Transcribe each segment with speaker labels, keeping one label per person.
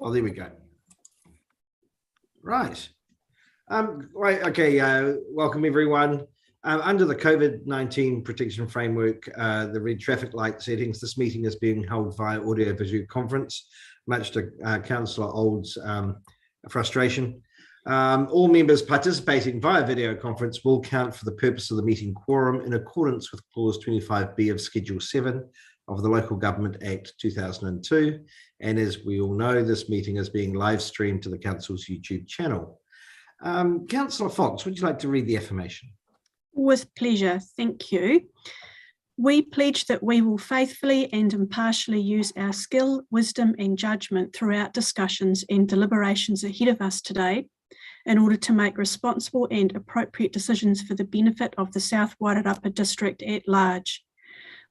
Speaker 1: Oh, there we go. Right. Right. Okay. Welcome, everyone. Under the COVID-19 protection framework, the red traffic light settings, this meeting is being held via audio-visual conference, much to Councillor Old's frustration. All members participating via video conference will count for the purpose of the meeting quorum in accordance with Clause 25B of Schedule 7 of the Local Government Act 2002. And as we all know, this meeting is being live streamed to the Council's YouTube channel. Councillor Fox, would you like to read the affirmation?
Speaker 2: With pleasure, thank you. We pledge that we will faithfully and impartially use our skill, wisdom and judgment throughout discussions and deliberations ahead of us today in order to make responsible and appropriate decisions for the benefit of the South Wairarapa District at large.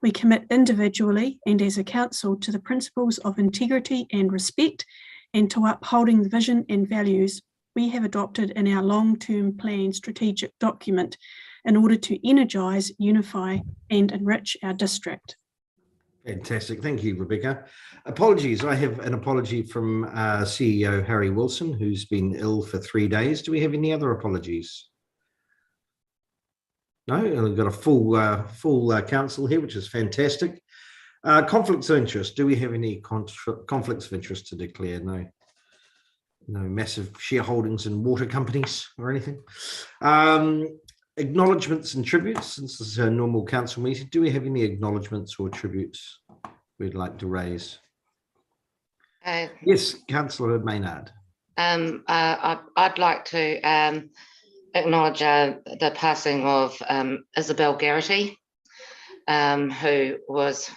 Speaker 2: We commit individually and as a council to the principles of integrity and respect and to upholding the vision and values we have adopted in our long-term plan strategic document in order to energise, unify and enrich our district.
Speaker 1: Fantastic. Thank you, Rebecca. Apologies. I have an apology from CEO Harry Wilson, who's been ill for 3 days. Do we have any other apologies? No, we've got a full council here, which is fantastic. Conflicts of interest. Do we have any conflicts of interest to declare? No. No massive shareholdings in water companies or anything. Acknowledgements and tributes. Since this is a normal council meeting, do we have any acknowledgements or tributes we'd like to raise? Yes, Councillor Maynard.
Speaker 3: I'd like to acknowledge the passing of Isabel Garrity, who was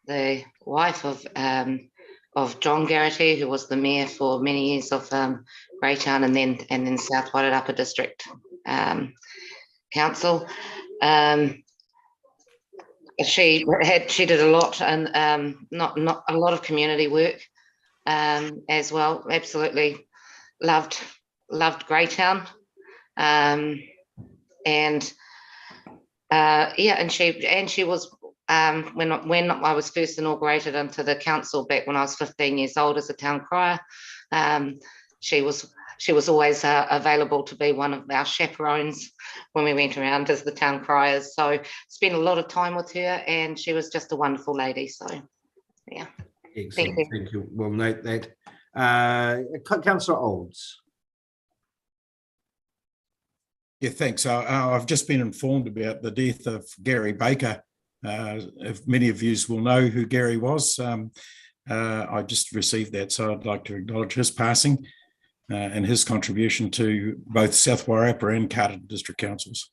Speaker 3: the wife of John Garrity, who was the mayor for many years of Greytown and then South Wairarapa District Council. She did a lot and not a lot of community work as well. Absolutely loved Greytown. And she was when I was first inaugurated into the council back when I was 15 years old as a town crier, she was always available to be one of our chaperones when we went around as the town criers. So spent a lot of time with her, and she was just a wonderful lady. So yeah.
Speaker 1: Excellent. Thank you. We'll note that. Councillor Olds.
Speaker 4: Yeah, thanks. I've just been informed about the death of Gary Baker. If many of you will know who Gary was, I just received that, so I'd like to acknowledge his passing and his contribution to both South Wairarapa and Carter District Councils.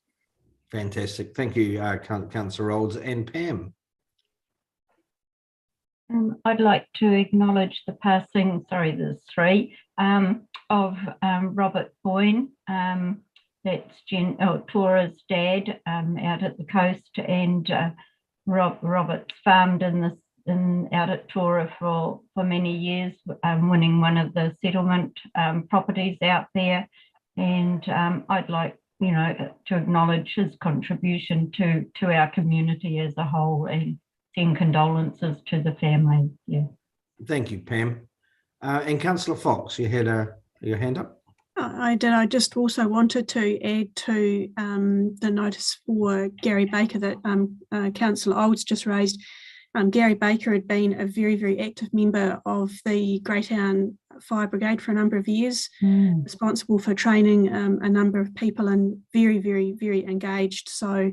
Speaker 1: Fantastic. Thank you, Councillor Olds. And Pam.
Speaker 5: I'd like to acknowledge the passing, there's three, of Robert Boyne. That's Tora's dad out at the coast, and Robert's farmed out at Tora for many years, winning one of the settlement properties out there. And I'd like, to acknowledge his contribution to our community as a whole and send condolences to the family. Yeah. Thank
Speaker 1: you, Pam. And Councillor Fox, you had your hand up.
Speaker 2: I did. I just also wanted to add to the notice for Gary Baker that Councillor Olds just raised. Gary Baker had been a very, very active member of the Greytown Fire Brigade for a number of years, responsible for training a number of people and very, very, very engaged. So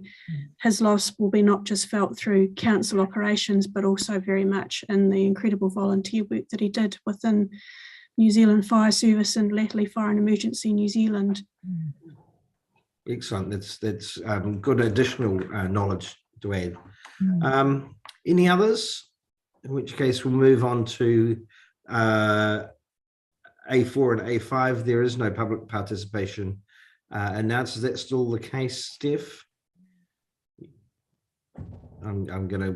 Speaker 2: his loss will be not just felt through council operations, but also very much in the incredible volunteer work that he did within New Zealand Fire Service and latterly Fire and Emergency New Zealand.
Speaker 1: Excellent. That's good additional knowledge to add. Any others? In which case we'll move on to A4 and A5. There is no public participation announced. Is that still the case, Steph? I'm going to...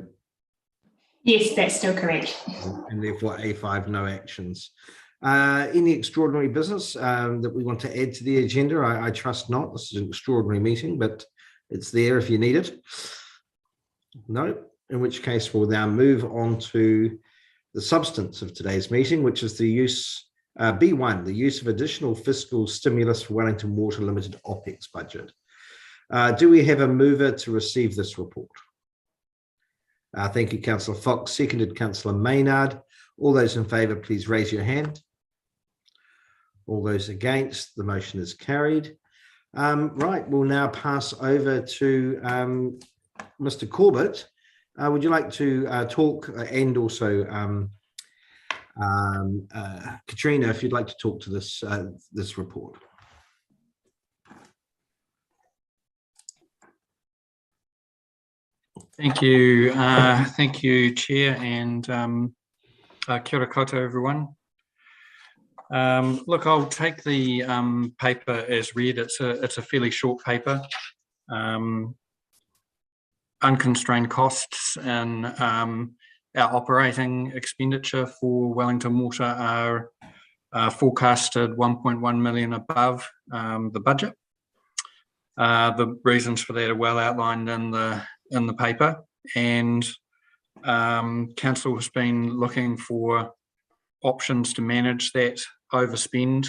Speaker 6: Yes, that's still correct.
Speaker 1: And therefore A5, no actions. Any extraordinary business that we want to add to the agenda? I trust not. This is an extraordinary meeting, but it's there if you need it. No, in which case we'll now move on to the substance of today's meeting, which is the use B1, the use of additional fiscal stimulus for Wellington Water Limited OPEX budget. Do we have a mover to receive this report? Thank you, Councillor Fox. Seconded, Councillor Maynard. All those in favour, please raise your hand. All those against, the motion is carried. Right, we'll now pass over to Mr. Corbett. Would you like to talk, and also Katrina, if you'd like to talk to this this report?
Speaker 7: Thank you, Chair, and kia ora koutou, everyone. Look, I'll take the paper as read. It's a fairly short paper. Unconstrained costs and our operating expenditure for Wellington Water are forecasted 1.1 million above the budget. The reasons for that are well outlined in the paper, and council has been looking for options to manage that overspend,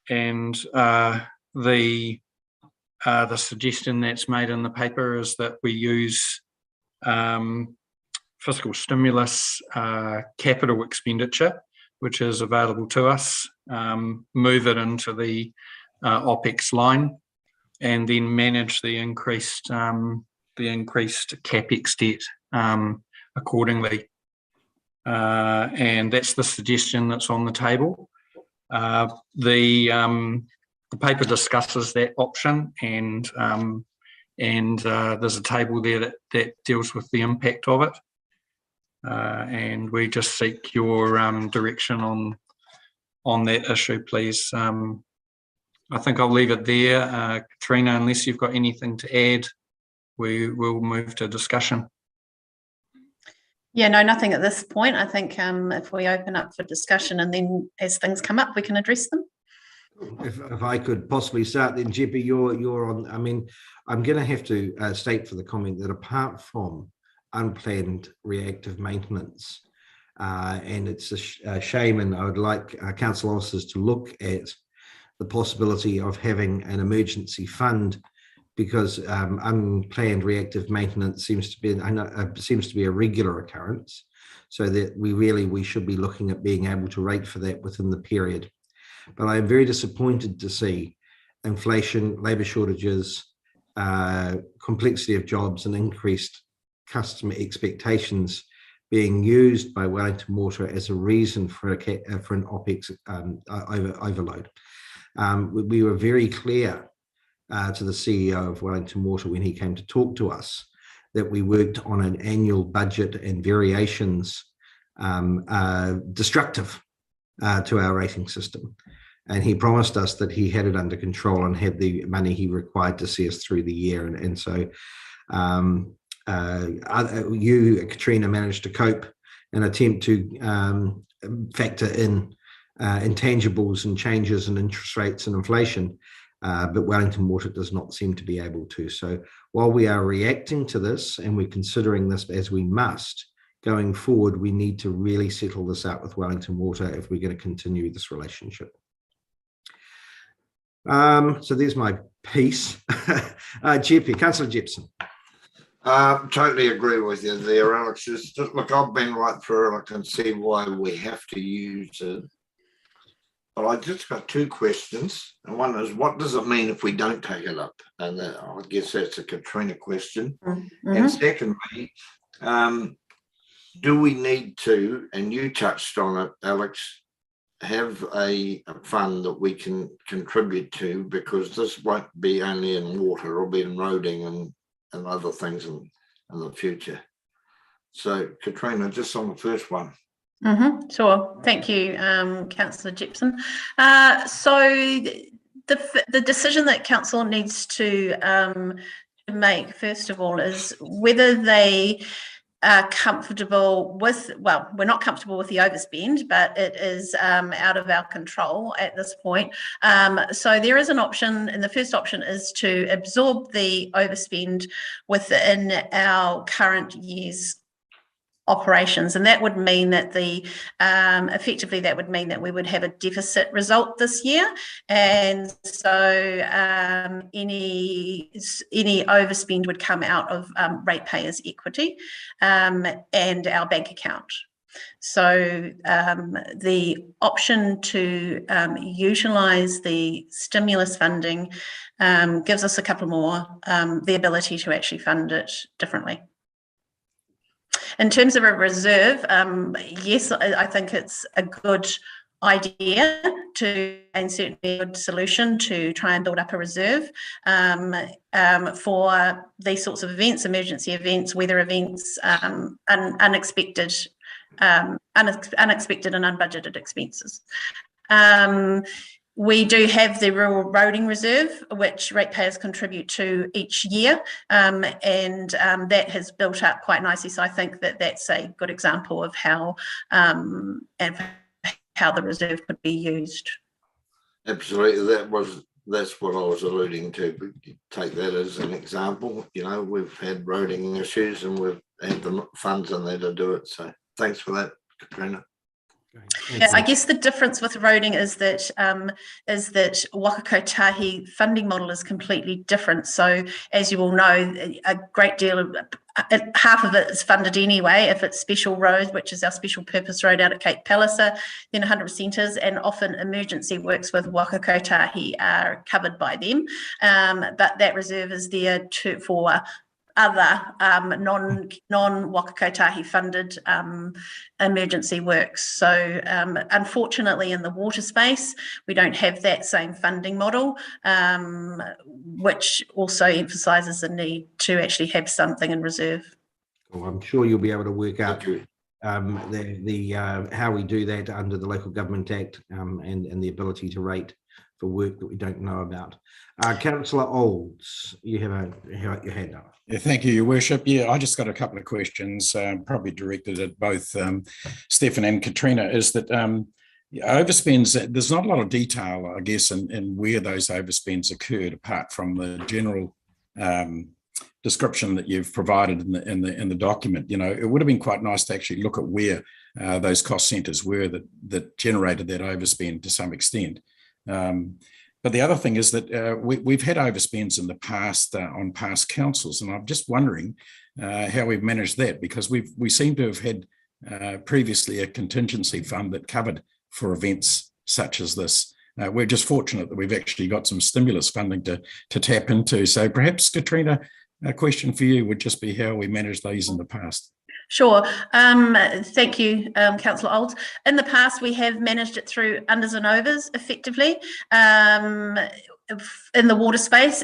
Speaker 7: and the suggestion that's made in the paper is that we use fiscal stimulus capital expenditure, which is available to us, move it into the OPEX line, and then manage the increased CapEx debt accordingly. And that's the suggestion that's on the table. The paper discusses that option, and there's a table there that deals with the impact of it. And we just seek your direction on that issue, please. I think I'll leave it there. Katrina, unless you've got anything to add, we will move to discussion.
Speaker 8: Yeah, no, nothing at this point. I think if we open up for discussion, and then as things come up, we can address them.
Speaker 1: If I could possibly start, then Jeppy, you're on. I mean, I'm going to have to state for the comment that apart from unplanned reactive maintenance, and it's a shame, and I would like council officers to look at the possibility of having an emergency fund, because unplanned reactive maintenance seems to be a regular occurrence, so that we should be looking at being able to rate for that within the period. But I am very disappointed to see inflation, labour shortages, complexity of jobs, and increased customer expectations being used by Wellington Water as a reason for an OPEX overload. We were very clear to the CEO of Wellington Water when he came to talk to us that we worked on an annual budget, and variations destructive to our rating system. And he promised us that he had it under control and had the money he required to see us through the year. And so you, Katrina, managed to cope and attempt to factor in intangibles and changes in interest rates and inflation, but Wellington Water does not seem to be able to. So while we are reacting to this and we're considering this as we must, going forward, we need to really settle this out with Wellington Water if we're going to continue this relationship. So there's my piece. Jeppy, Councillor Jepson.
Speaker 9: Totally agree with you there, Alex. Look, I've been right through and I can see why we have to use it. But I just got two questions. And one is, what does it mean if we don't take it up? And I guess that's a Katrina question. Mm-hmm. And secondly, do we need to, and you touched on it, Alex, have a fund that we can contribute to, because this won't be only in water, it'll be in roading and other things in the future. So Katrina, just on the first one.
Speaker 8: Mm-hmm. Sure. Thank you, Councillor Jepson. So the decision that council needs to make, first of all, is whether they are comfortable with, well, we're not comfortable with the overspend, but it is out of our control at this point. So there is an option, and the first option is to absorb the overspend within our current year's operations, and that would mean that effectively that would mean that we would have a deficit result this year, and so any overspend would come out of ratepayers' equity and our bank account. So the option to utilise the stimulus funding gives us a couple more, the ability to actually fund it differently. In terms of a reserve, yes, I think it's a good idea and certainly a good solution to try and build up a reserve for these sorts of events, emergency events, weather events, unexpected and unbudgeted expenses. We do have the Rural Roading Reserve, which ratepayers contribute to each year, and that has built up quite nicely. So I think that that's a good example of how the reserve could be used.
Speaker 9: Absolutely, that's what I was alluding to. But you take that as an example. You know, we've had roading issues and we've had the funds in there to do it. So thanks for that, Katrina.
Speaker 8: Yeah, I guess the difference with roading is that Waka Kotahi funding model is completely different. So as you all know, a great deal of half of it is funded anyway. If it's special road, which is our special purpose road out at Cape Palliser, then 100% is, and often emergency works with Waka Kotahi are covered by them. But that reserve is there for other non-Waka Kotahi funded emergency works. So unfortunately in the water space, we don't have that same funding model, which also emphasises the need to actually have something in reserve.
Speaker 1: Well, I'm sure you'll be able to work out how we do that under the Local Government Act and the ability to rate for work that we don't know about. Councillor Olds, you have your hand up.
Speaker 4: Yeah, thank you, Your Worship. Yeah, I just got a couple of questions, probably directed at both Stefan and Katrina. Is that overspends? There's not a lot of detail, I guess, in where those overspends occurred, apart from the general description that you've provided in the document. You know, it would have been quite nice to actually look at where those cost centres were that generated that overspend to some extent. But the other thing is that we've had overspends in the past on past councils, and I'm just wondering how we've managed that, because we seem to have had previously a contingency fund that covered for events such as this. We're just fortunate that we've actually got some stimulus funding to tap into. So perhaps, Katrina, a question for you would just be how we managed these in the past.
Speaker 8: Sure. Thank you, Councillor Olds. In the past, we have managed it through unders and overs effectively. In the water space,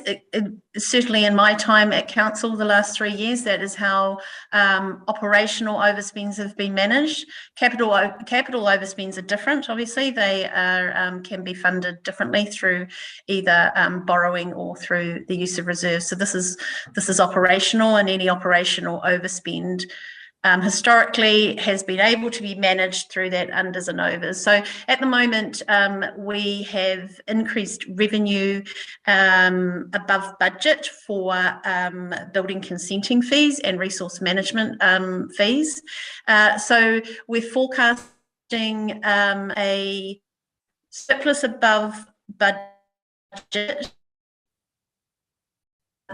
Speaker 8: certainly in my time at council the last 3 years, that is how operational overspends have been managed. Capital overspends are different, obviously. They are can be funded differently through either borrowing or through the use of reserves. So this is operational, and any operational overspend historically has been able to be managed through that unders and overs. So at the moment, we have increased revenue above budget for building consenting fees and resource management fees. So we're forecasting a surplus above budget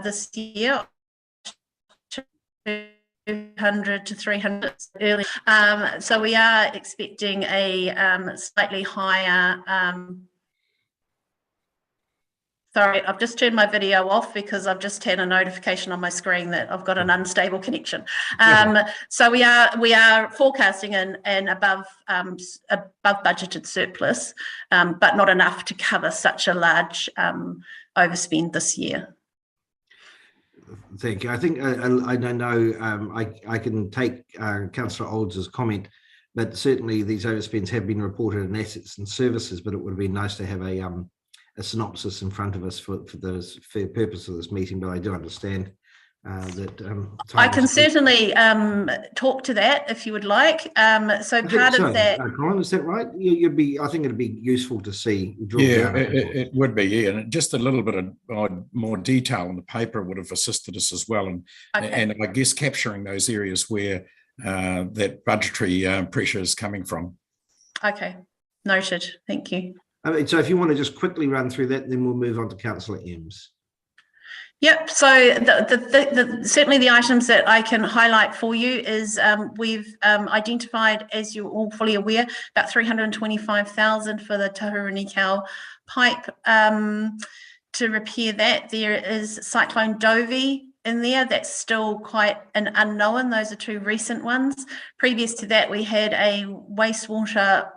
Speaker 8: this year, 200 to 300 early. So we are expecting a slightly higher, sorry, I've just turned my video off because I've just had a notification on my screen that I've got an unstable connection. So we are forecasting an above budgeted surplus, but not enough to cover such a large overspend this year.
Speaker 1: Thank you. I think I don't know. I can take Councillor Olds' comment, but certainly these overspends have been reported in assets and services. But it would have been nice to have a synopsis in front of us for the purpose of this meeting. But I do understand that
Speaker 8: I can certainly talk to that if you would like. So part of that,
Speaker 1: Colin, is that right? I think it'd be useful to see.
Speaker 4: Yeah, it would be. Yeah, and just a little bit of more detail on the paper would have assisted us as well, and I guess capturing those areas where that budgetary pressure is coming from.
Speaker 8: Okay, noted. Thank you.
Speaker 1: So if you want to just quickly run through that, then we'll move on to Councillor Eames.
Speaker 8: Yep, so certainly the items that I can highlight for you is we've identified, as you're all fully aware, about 325,000 for the Tahuranekau pipe to repair that. There is Cyclone Dovey in there. That's still quite an unknown. Those are two recent ones. Previous to that, we had a wastewater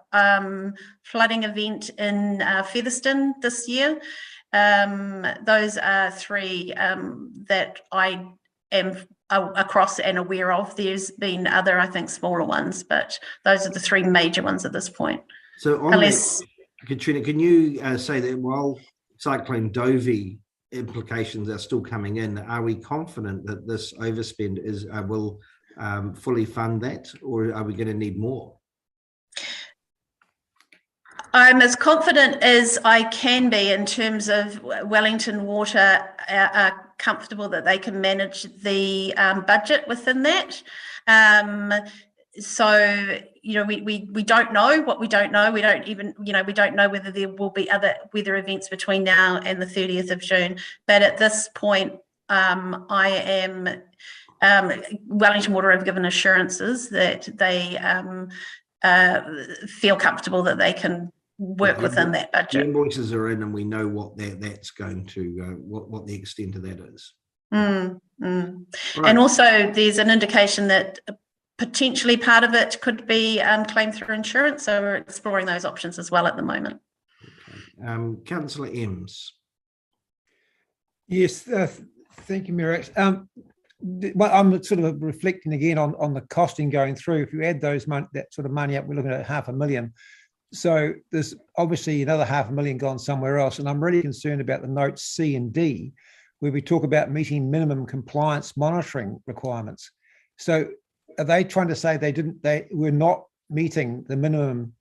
Speaker 8: flooding event in Featherston this year. Those are three that I am across and aware of. There's been other, I think, smaller ones, but those are the three major ones at this point.
Speaker 1: So on that, Katrina, can you say that while Cyclone Dovey implications are still coming in, are we confident that this overspend will fully fund that, or are we going to need more?
Speaker 8: I'm as confident as I can be in terms of Wellington Water are comfortable that they can manage the budget within that. So, we don't know what we don't know. We don't even, we don't know whether there will be other weather events between now and the 30th of June. But at this point, Wellington Water have given assurances that they feel comfortable that they can work within that budget.
Speaker 1: The invoices are in, and we know what that's going to, what the extent of that is.
Speaker 8: Right.
Speaker 1: And
Speaker 8: also, there's an indication that potentially part of it could be claimed through insurance. So we're exploring those options as well at the moment.
Speaker 1: Okay. Councillor Eames.
Speaker 10: Yes, thank you, Mirax. I'm sort of reflecting again on the costing going through. If you add that sort of money up, we're looking at $500,000. So there's obviously another $500,000 gone somewhere else. And I'm really concerned about the notes C and D, where we talk about meeting minimum compliance monitoring requirements. So are they trying to say they were not meeting the minimum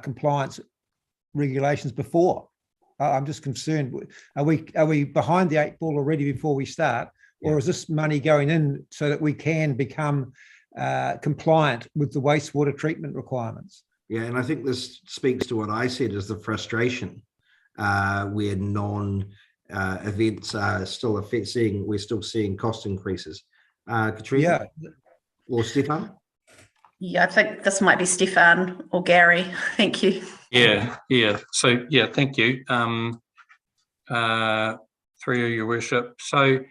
Speaker 10: compliance regulations before? I'm just concerned. Are we behind the 8 ball already before we start? Or is this money going in so that we can become compliant with the wastewater treatment requirements?
Speaker 1: Yeah, and I think this speaks to what I said as the frustration where events are still we're still seeing cost increases. Katrina or Stefan?
Speaker 8: Yeah, I think this might be Stefan or Gary. Thank you.
Speaker 7: Yeah. So, thank you. Through your worship. So,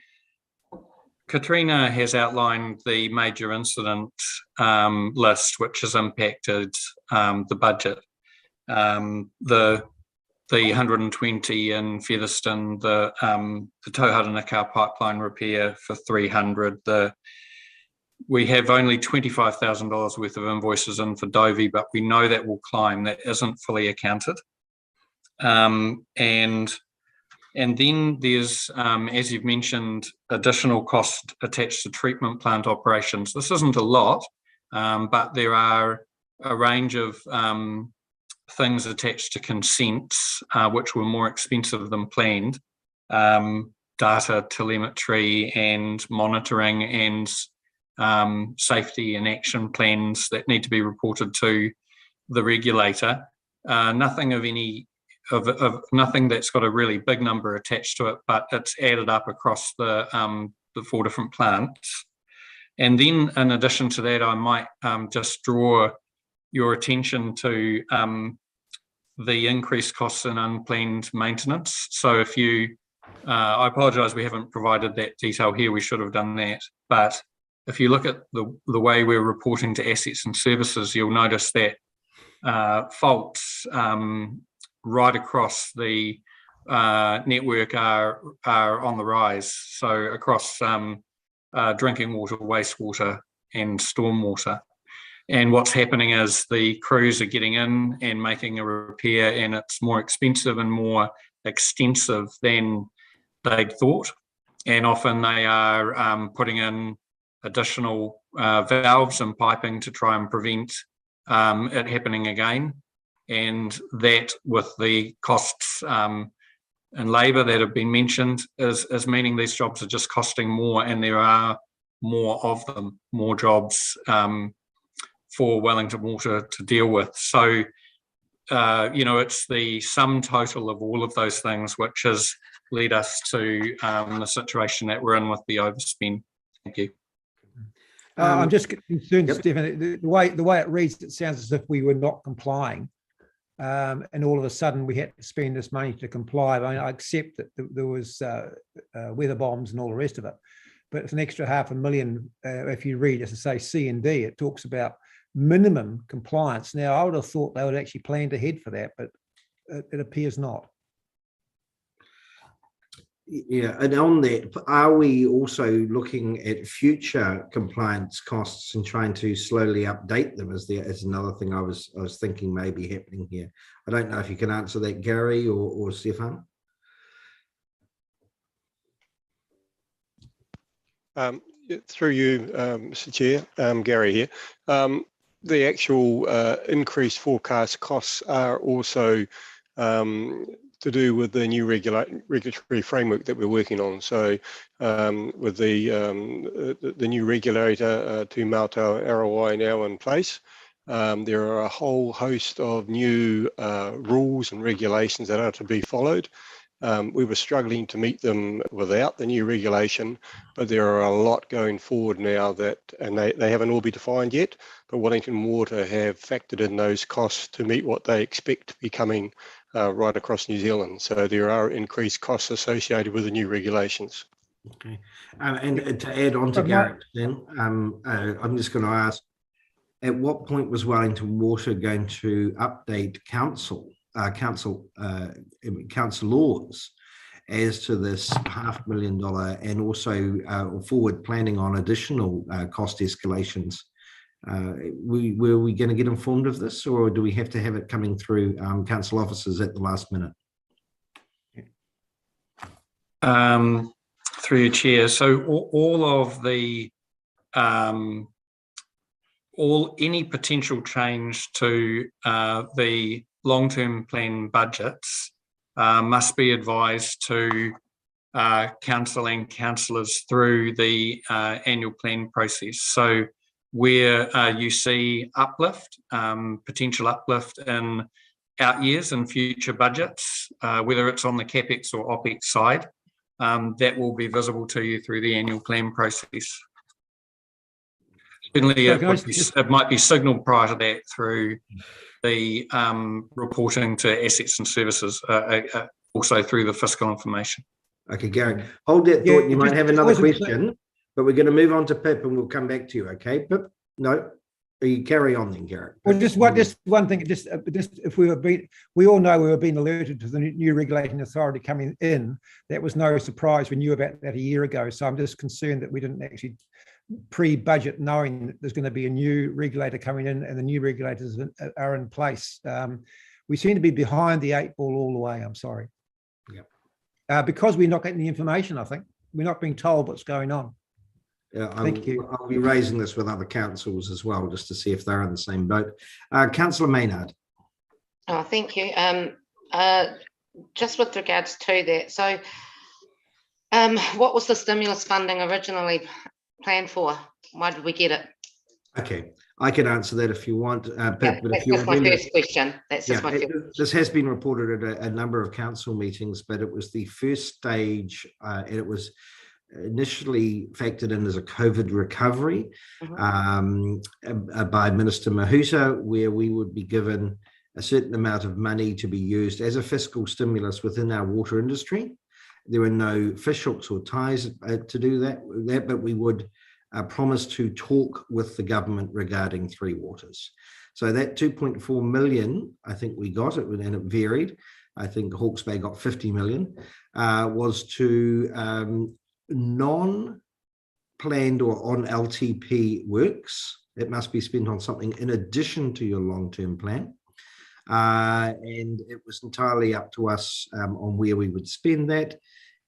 Speaker 7: Katrina has outlined the major incident list, which has impacted the budget. The 120 in Featherston, the Tahuranekau pipeline repair for 300. We have only $25,000 worth of invoices in for Dovey, but we know that will climb. That isn't fully accounted. And then there's, as you've mentioned, additional cost attached to treatment plant operations. This isn't a lot, but there are a range of things attached to consents, which were more expensive than planned. Data, telemetry, and monitoring, and safety and action plans that need to be reported to the regulator. Nothing of any of nothing that's got a really big number attached to it, but it's added up across the 4 different plants. And then in addition to that, I might just draw your attention to the increased costs in unplanned maintenance. So if you, I apologise, we haven't provided that detail here, we should have done that. But if you look at the way we're reporting to assets and services, you'll notice that faults right across the network are on the rise. So across drinking water, wastewater, and stormwater. And what's happening is the crews are getting in and making a repair, and it's more expensive and more extensive than they'd thought. And often they are putting in additional valves and piping to try and prevent it happening again. And that, with the costs and labour that have been mentioned, is meaning these jobs are just costing more, and there are more of them, more jobs for Wellington Water to deal with. So, it's the sum total of all of those things which has led us to the situation that we're in with the overspend. Thank you.
Speaker 10: I'm just concerned,
Speaker 1: Yep.
Speaker 10: Stephen, the way it reads, it sounds as if we were not complying. And all of a sudden we had to spend this money to comply. I mean, I accept that there was weather bombs and all the rest of it, but it's an extra $500,000. If you read, as I say, C and D, it talks about minimum compliance. Now, I would have thought they would actually planned ahead for that, but it appears not.
Speaker 1: Yeah, and on that, are we also looking at future compliance costs and trying to slowly update them? As another thing I was thinking may be happening here. I don't know if you can answer that, Gary or Stefan.
Speaker 11: Through you, Mr. Chair, Gary here. The actual increased forecast costs are also to do with the new regulatory framework that we're working on. So with the new regulator to Mātou ROI now in place, there are a whole host of new rules and regulations that are to be followed. We were struggling to meet them without the new regulation, but there are a lot going forward now and they haven't all been defined yet, but Wellington Water have factored in those costs to meet what they expect to be coming right across New Zealand. So there are increased costs associated with the new regulations.
Speaker 1: Okay, and to add on to Garrett, then I'm just going to ask: at what point was Wellington Water going to update council laws as to this $500,000 and also forward planning on additional cost escalations? Were we going to get informed of this, or do we have to have it coming through council officers at the last minute?
Speaker 7: Through your chair, so all of the any potential change to the long-term plan budgets must be advised to council and councillors through the annual plan process. So where you see uplift, potential uplift in out years and future budgets, whether it's on the CapEx or OpEx side, that will be visible to you through the annual plan process. Certainly, it might be signalled prior to that through the reporting to assets and services, also through the fiscal information.
Speaker 1: Okay, Gary, hold that thought. You might have another question, but we're going to move on to Pip and we'll come back to you. Okay, Pip? No? You carry on then, Garrett.
Speaker 10: Well, just one thing. Just if we all know we were being alerted to the new regulating authority coming in. That was no surprise. We knew about that a year ago. So I'm just concerned that we didn't actually pre-budget, knowing that there's going to be a new regulator coming in and the new regulators are in place. We seem to be behind the 8 ball all the way. I'm sorry. Yeah. Because we're not getting the information. I think we're not being told what's going on.
Speaker 1: Yeah,
Speaker 10: thank you.
Speaker 1: I'll be raising this with other councils as well, just to see if they're in the same boat. Councillor Maynard.
Speaker 3: Oh, thank you. Just with regards to that, so what was the stimulus funding originally planned for? Why did we get it?
Speaker 1: Okay, I can answer that if you want. But
Speaker 3: that's just my first question. That's just my first question.
Speaker 1: This has been reported at a number of council meetings, but it was the first stage, and it was initially factored in as a COVID recovery by Minister Mahuta, where we would be given a certain amount of money to be used as a fiscal stimulus within our water industry. There were no fish hooks or ties to do that, but we would promise to talk with the government regarding Three Waters. So that 2.4 million, I think we got it, and it varied. I think Hawke's Bay got 50 million, was to non-planned or on LTP works. It must be spent on something in addition to your long-term plan. And it was entirely up to us on where we would spend that.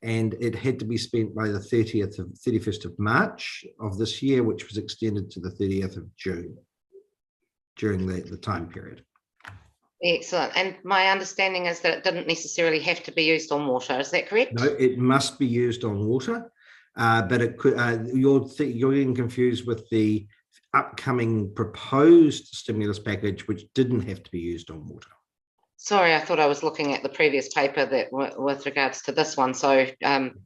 Speaker 1: And it had to be spent by the 31st of March of this year, which was extended to the 30th of June during the time period.
Speaker 3: Excellent. And my understanding is that it didn't necessarily have to be used on water. Is that correct?
Speaker 1: No, it must be used on water. but it could, you're getting confused with the upcoming proposed stimulus package, which didn't have to be used on water.
Speaker 3: Sorry, I thought I was looking at the previous paper that with regards to this one. So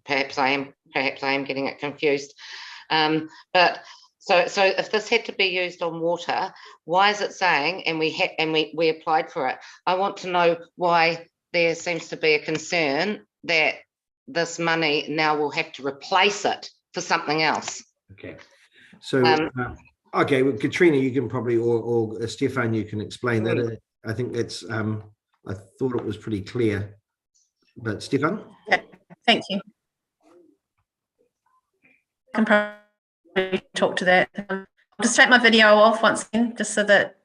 Speaker 3: perhaps I am getting it confused. But so if this had to be used on water, why is it saying, and we applied for it? I want to know why there seems to be a concern that this money now will have to replace it for something else.
Speaker 1: Okay, so okay, well, Katrina, you can probably, or Stefan, you can explain that. I think that's. I thought it was pretty clear, but Stefan?
Speaker 8: Okay, thank you. I can probably talk to that. I'll just take my video off once again, just so that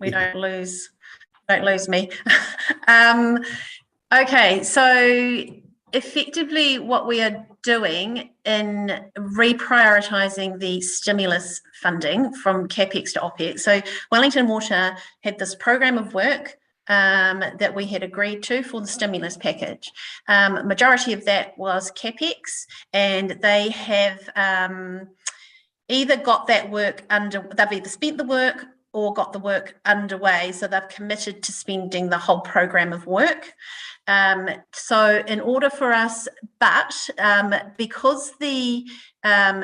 Speaker 8: we don't lose me. Okay, so effectively what we are doing in reprioritising the stimulus funding from CapEx to OpEx. So Wellington Water had this program of work that we had agreed to for the stimulus package. Majority of that was CapEx, and they have either got that work they've either spent the work or got the work underway. So they've committed to spending the whole program of work. So in order for us, but because the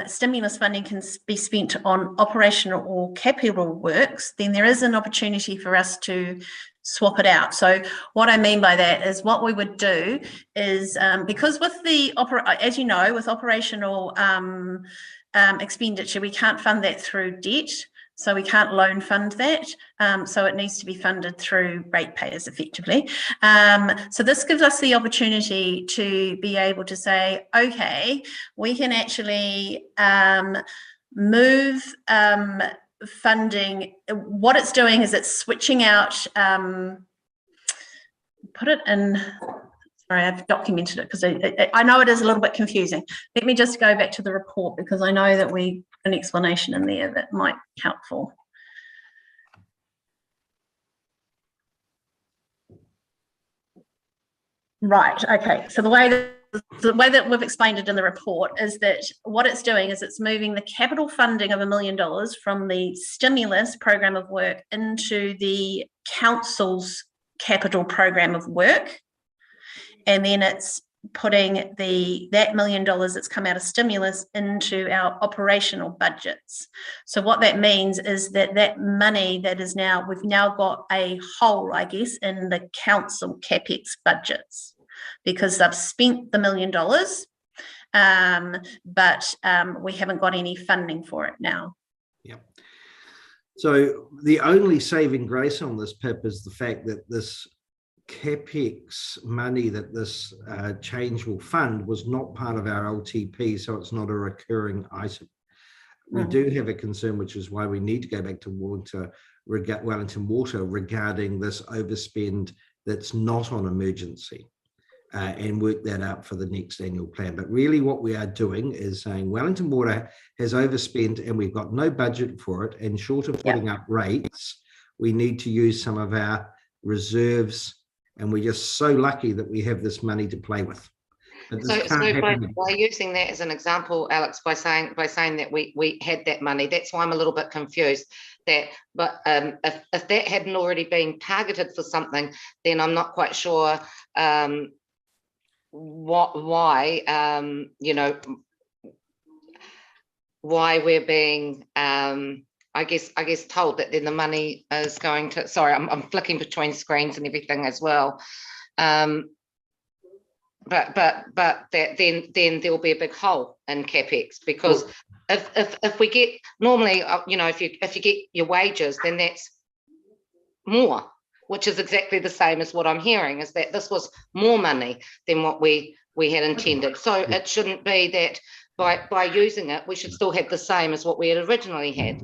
Speaker 8: stimulus funding can be spent on operational or capital works, then there is an opportunity for us to swap it out. So what I mean by that is what we would do is because with the as you know, with operational expenditure, we can't fund that through debt. So we can't loan fund that. So it needs to be funded through ratepayers effectively. So this gives us the opportunity to be able to say, okay, we can actually move funding. What it's doing is it's switching out, put it in, sorry, I've documented it because I know it is a little bit confusing. Let me just go back to the report because I know that we an explanation in there that might be helpful. Right, okay, so the way that we've explained it in the report is that what it's doing is it's moving the capital funding of $1 million from the stimulus program of work into the council's capital program of work, and then it's putting that $1 million that's come out of stimulus into our operational budgets. So what that means is that money that is now, we've now got a hole, I guess, in the council CapEx budgets because they've spent the $1 million, but we haven't got any funding for it now.
Speaker 1: Yeah. So the only saving grace on this, Pip, is the fact that this CapEx money that this change will fund was not part of our LTP, so it's not a recurring item. We do have a concern, which is why we need to go back to Wellington Water regarding this overspend that's not on emergency and work that out for the next annual plan. But really what we are doing is saying Wellington Water has overspent and we've got no budget for it, and short of putting up rates, we need to use some of our reserves. And we're just so lucky that we have this money to play with.
Speaker 3: So by using that as an example, Alex, by saying that we had that money, that's why I'm a little bit confused. But if that hadn't already been targeted for something, then I'm not quite sure why we're being I guess told that then the money is going to, sorry, I'm flicking between screens and everything as well. But that then there'll be a big hole in CapEx because if we get normally, if you get your wages, then that's more, which is exactly the same as what I'm hearing, is that this was more money than what we had intended. So it shouldn't be that by using it, we should still have the same as what we had originally had.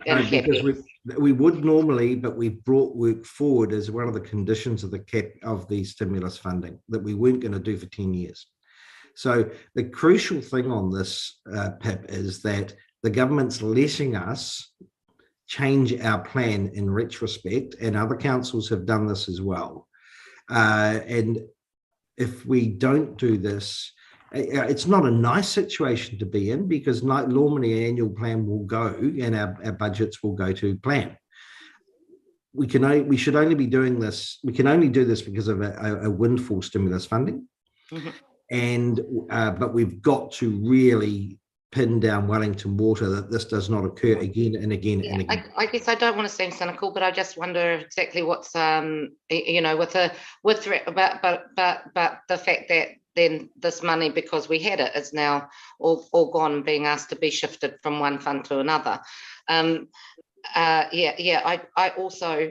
Speaker 1: Because we would normally, but we brought work forward as one of the conditions of the stimulus funding that we weren't going to do for 10 years. So the crucial thing on this, Pip, is that the government's letting us change our plan in retrospect, and other councils have done this as well. And if we don't do this, It's not a nice situation to be in, because normally an annual plan will go and our budgets will go to plan. We should only be doing this. We can only do this because of a windfall stimulus funding.
Speaker 3: Mm-hmm.
Speaker 1: And but we've got to really pin down Wellington Water that this does not occur again and again and again.
Speaker 3: I guess I don't want to seem cynical, but I just wonder exactly what's you know, with the fact that then this money, because we had it, is now all gone and being asked to be shifted from one fund to another. I also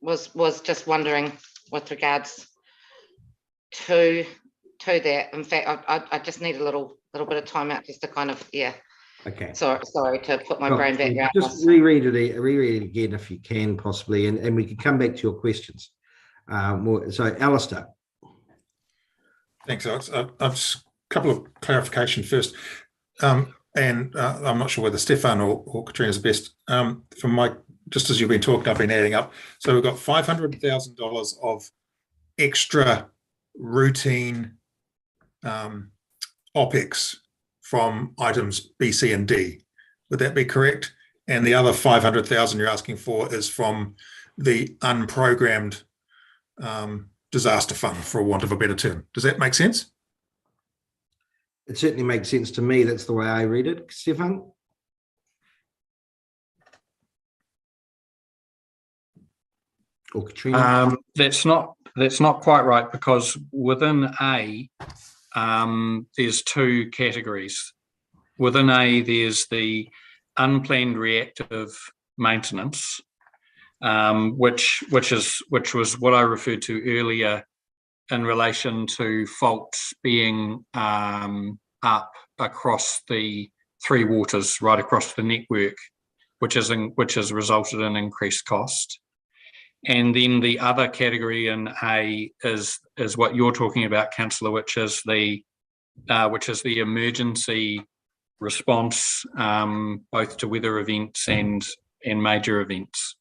Speaker 3: was just wondering with regards to that. In fact, I just need a little bit of time out just to kind of,
Speaker 1: Okay.
Speaker 3: Sorry to put my brain back out.
Speaker 1: Just reread it again if you can, possibly, and we can come back to your questions. So, Alistair.
Speaker 12: Thanks, Alex. I've just a couple of clarification first. And I'm not sure whether Stefan or Katrina's best. From my, just as you've been talking, I've been adding up. So we've got $500,000 of extra routine OPEX from items B, C, and D. Would that be correct? And the other 500,000 you're asking for is from the unprogrammed disaster fund, for want of a better term. Does that make sense?
Speaker 1: It certainly makes sense to me. That's the way I read it. Stefan? Or Katrina?
Speaker 7: That's not quite right, because within A, there's two categories. Within A, there's the unplanned reactive maintenance, which was what I referred to earlier in relation to faults being up across the three waters, right across the network, which has resulted in increased cost. And then the other category in A is what you're talking about, Councillor, which is the emergency response, both to weather events and major events.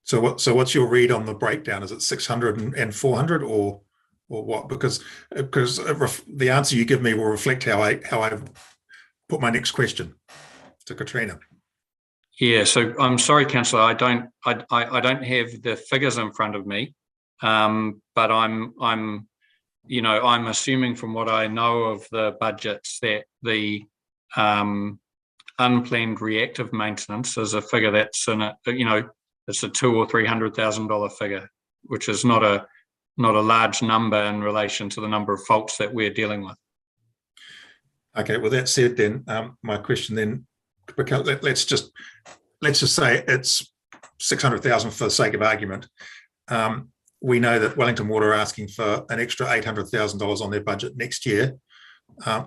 Speaker 12: So what's your read on the breakdown? Is it 600 and 400 or what? Because the answer you give me will reflect how I put my next question to Katrina.
Speaker 7: Yeah, so I'm sorry, Councillor, I don't have the figures in front of me, but I'm assuming from what I know of the budgets that the unplanned reactive maintenance is a figure that's in it. It's a $200,000 or $300,000 figure, which is not a large number in relation to the number of faults that we're dealing with.
Speaker 12: Okay, well, that said, then my question then, let's just say it's 600,000 for the sake of argument. We know that Wellington Water are asking for an extra $800,000 on their budget next year.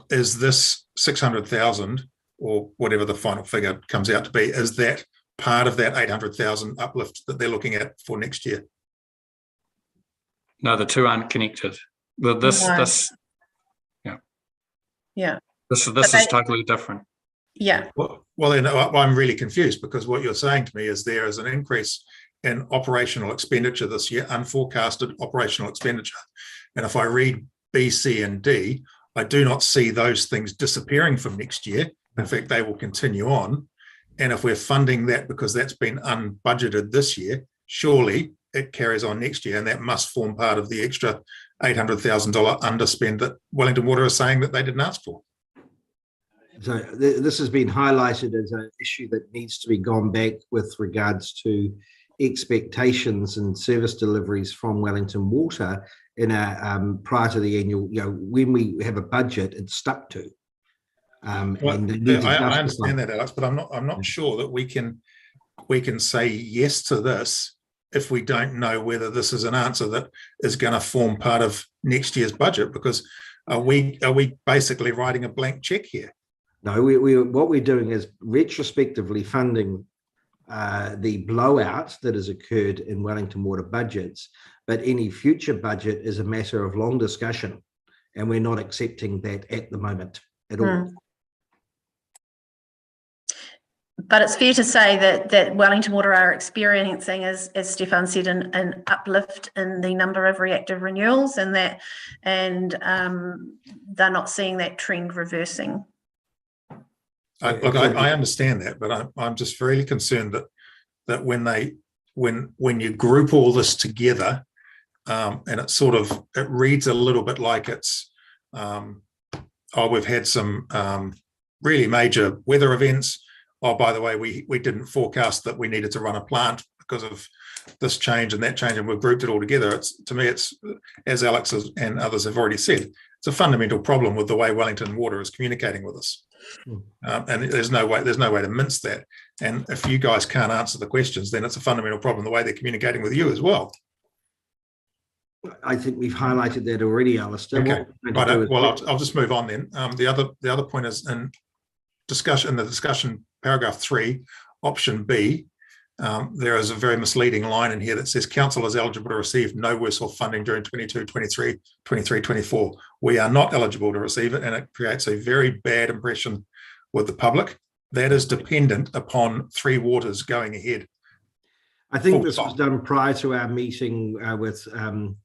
Speaker 12: Is this 600,000 or whatever the final figure comes out to be, is that part of that 800,000 uplift that they're looking at for next year?
Speaker 7: No, the two aren't connected. This is totally different.
Speaker 8: Yeah.
Speaker 12: Well, then I'm really confused, because what you're saying to me is there is an increase in operational expenditure this year, unforecasted operational expenditure. And if I read B, C, and D, I do not see those things disappearing from next year. In fact, they will continue on. And if we're funding that because that's been unbudgeted this year, surely it carries on next year, and that must form part of the extra $800,000 underspend that Wellington Water are saying that they didn't ask for.
Speaker 1: So this has been highlighted as an issue that needs to be gone back with regards to expectations and service deliveries from Wellington Water in a prior to the annual, when we have a budget, it's stuck to.
Speaker 12: I understand that, Alex, but I'm not sure that we can say yes to this if we don't know whether this is an answer that is going to form part of next year's budget, because are we basically writing a blank check here?
Speaker 1: No, what we're doing is retrospectively funding the blowout that has occurred in Wellington Water budgets, but any future budget is a matter of long discussion, and we're not accepting that at the moment at all.
Speaker 8: But it's fair to say that Wellington Water are experiencing, as Stefan said, an uplift in the number of reactive renewals, and they're not seeing that trend reversing.
Speaker 12: I understand that, but I'm just really concerned that when you group all this together, and it reads a little bit like it's we've had some really major weather events. Oh, by the way, we didn't forecast that we needed to run a plant because of this change and that change, and we've grouped it all together. To me, it's, as Alex and others have already said, it's a fundamental problem with the way Wellington Water is communicating with us. And there's no way to mince that. And if you guys can't answer the questions, then it's a fundamental problem the way they're communicating with you as well.
Speaker 1: I think we've highlighted that already, Alistair.
Speaker 12: Okay. I'll just move on then. The other point is in the discussion paragraph 3, option B. There is a very misleading line in here that says council is eligible to receive no worse off funding during 22-23 we are not eligible to receive it, and it creates a very bad impression with the public. That is dependent upon Three Waters going ahead.
Speaker 1: I think this was done prior to our meeting with some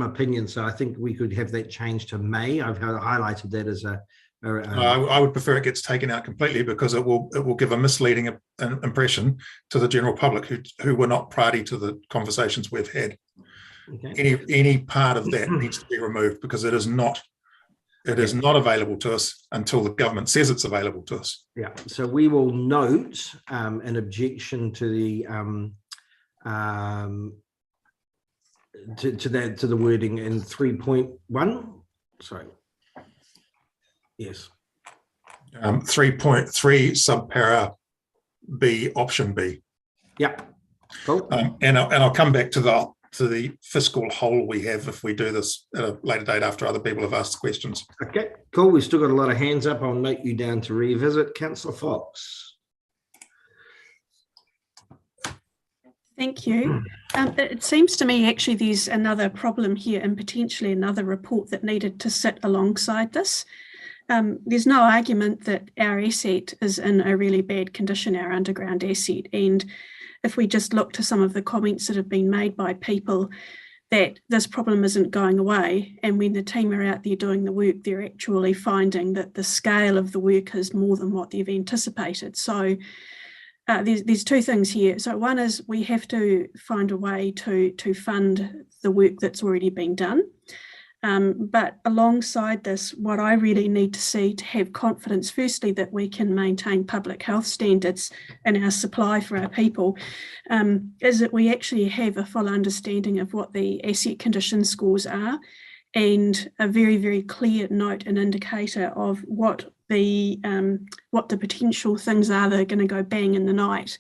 Speaker 1: opinions, so I think we could have that changed to May. I've highlighted that as
Speaker 12: I would prefer it gets taken out completely, because it will give a misleading impression to the general public who were not party to the conversations we've had. Okay. Any part of that needs to be removed, because it is not available to us until the government says it's available to us.
Speaker 1: Yeah. So we will note an objection to the to the wording in 3.1. Sorry. Yes. 3.3 subpara B, option B. Yep. Cool.
Speaker 12: And I'll come back to the fiscal hole we have if we do this at a later date after other people have asked questions.
Speaker 1: Okay, cool. We've still got a lot of hands up. I'll note you down to revisit. Councillor Fox.
Speaker 2: Thank you. It seems to me actually there's another problem here, and potentially another report that needed to sit alongside this. There's no argument that our asset is in a really bad condition, our underground asset. And if we just look to some of the comments that have been made by people, that this problem isn't going away. And when the team are out there doing the work, they're actually finding that the scale of the work is more than what they've anticipated. So there's two things here. So one is we have to find a way to fund the work that's already been done. But alongside this, what I really need to see to have confidence, firstly, that we can maintain public health standards in our supply for our people, is that we actually have a full understanding of what the asset condition scores are, and a very, very clear note and indicator of what the potential things are that are going to go bang in the night,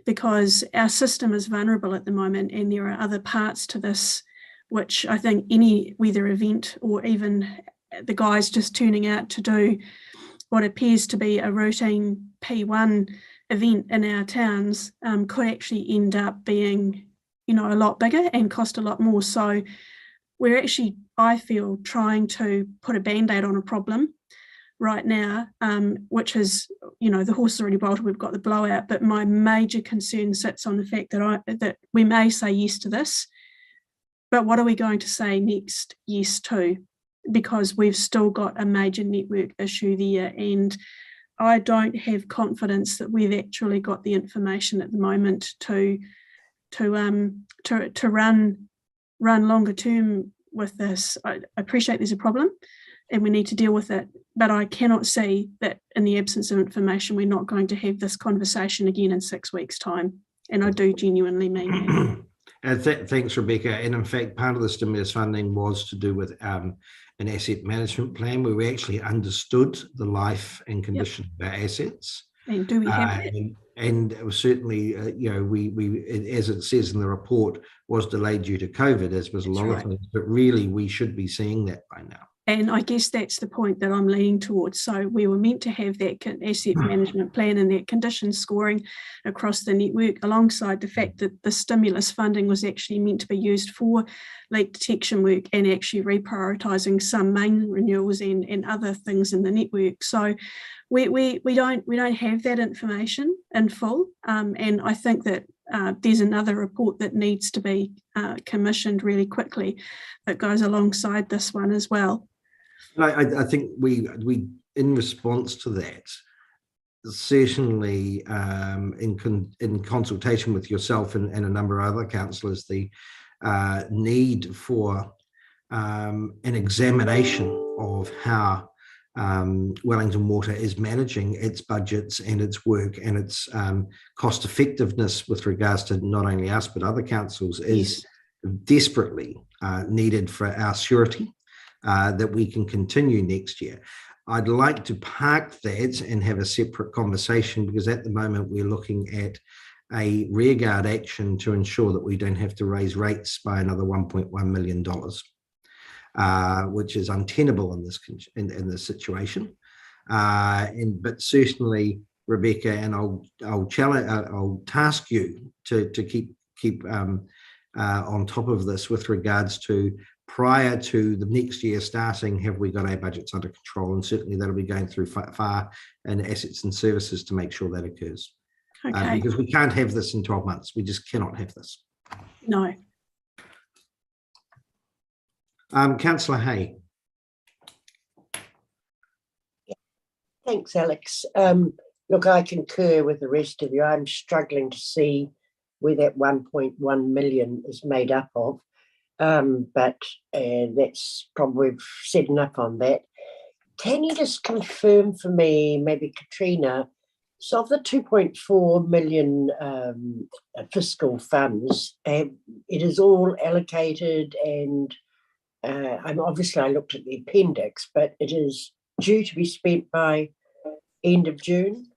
Speaker 2: because our system is vulnerable at the moment, and there are other parts to this which I think any weather event, or even the guys just turning out to do what appears to be a routine P1 event in our towns, could actually end up being, a lot bigger and cost a lot more. So we're actually, I feel, trying to put a Band-Aid on a problem right now, which is, the horse is already bolted, we've got the blowout, but my major concern sits on the fact that we may say yes to this, but what are we going to say next yes to? Because we've still got a major network issue there, and I don't have confidence that we've actually got the information at the moment to run longer term with this. I appreciate there's a problem and we need to deal with it, but I cannot see that in the absence of information we're not going to have this conversation again in 6 weeks' time, and I do genuinely mean that.
Speaker 1: Thanks, Rebecca. And in fact, part of the stimulus funding was to do with an asset management plan where we actually understood the life and condition of our assets.
Speaker 2: And do we have that?
Speaker 1: And it was certainly, we as it says in the report, was delayed due to COVID, as was a lot of things. But really, we should be seeing that by now.
Speaker 2: And I guess that's the point that I'm leaning towards. So we were meant to have that asset management plan and that condition scoring across the network, alongside the fact that the stimulus funding was actually meant to be used for leak detection work and actually reprioritising some main renewals and other things in the network. So we don't have that information in full, and I think that there's another report that needs to be commissioned really quickly that goes alongside this one as well.
Speaker 1: I think we in response to that, certainly in consultation with yourself and a number of other councillors, the need for an examination of how Wellington Water is managing its budgets and its work and its cost effectiveness with regards to not only us but other councils is desperately needed for our surety that we can continue next year. I'd like to park that and have a separate conversation, because at the moment we're looking at a rearguard action to ensure that we don't have to raise rates by another $1.1 million. Which is untenable in this situation, but certainly, Rebecca, and I'll task you to keep on top of this with regards to, prior to the next year starting, have we got our budgets under control? And certainly that'll be going through FAR and assets and services to make sure that occurs.
Speaker 2: Okay.
Speaker 1: Because we can't have this in 12 months. We just cannot have this.
Speaker 2: No.
Speaker 1: Councillor Hay.
Speaker 13: Thanks, Alex. Look, I concur with the rest of you. I'm struggling to see where that 1.1 million is made up of, but that's probably said enough on that. Can you just confirm for me, maybe Katrina, so of the 2.4 million fiscal funds, it is all allocated, and I looked at the appendix, but it is due to be spent by end of June?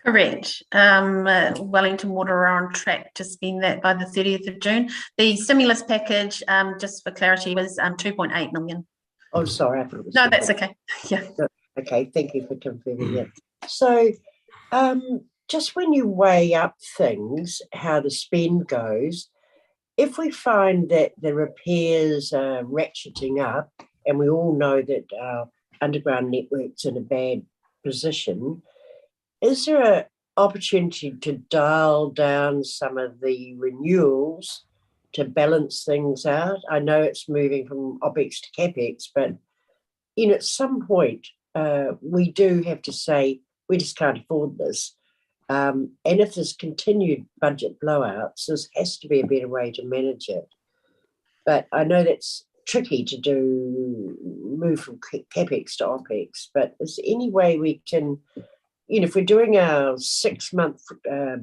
Speaker 8: Correct. Wellington Water are on track to spend that by the 30th of June. The stimulus package, just for clarity, was 2.8 million.
Speaker 13: Oh, sorry. I thought it was
Speaker 8: no, that's okay. Yeah.
Speaker 13: Okay, thank you for confirming that. So just when you weigh up things, how the spend goes, if we find that the repairs are ratcheting up, and we all know that our underground network's in a bad position, is there an opportunity to dial down some of the renewals to balance things out? I know it's moving from OPEX to CAPEX, but at some point we do have to say we just can't afford this. And if there's continued budget blowouts, there has to be a better way to manage it. But I know that's tricky to do, move from CAPEX to OPEX, but is there any way we can, if we're doing our 6-month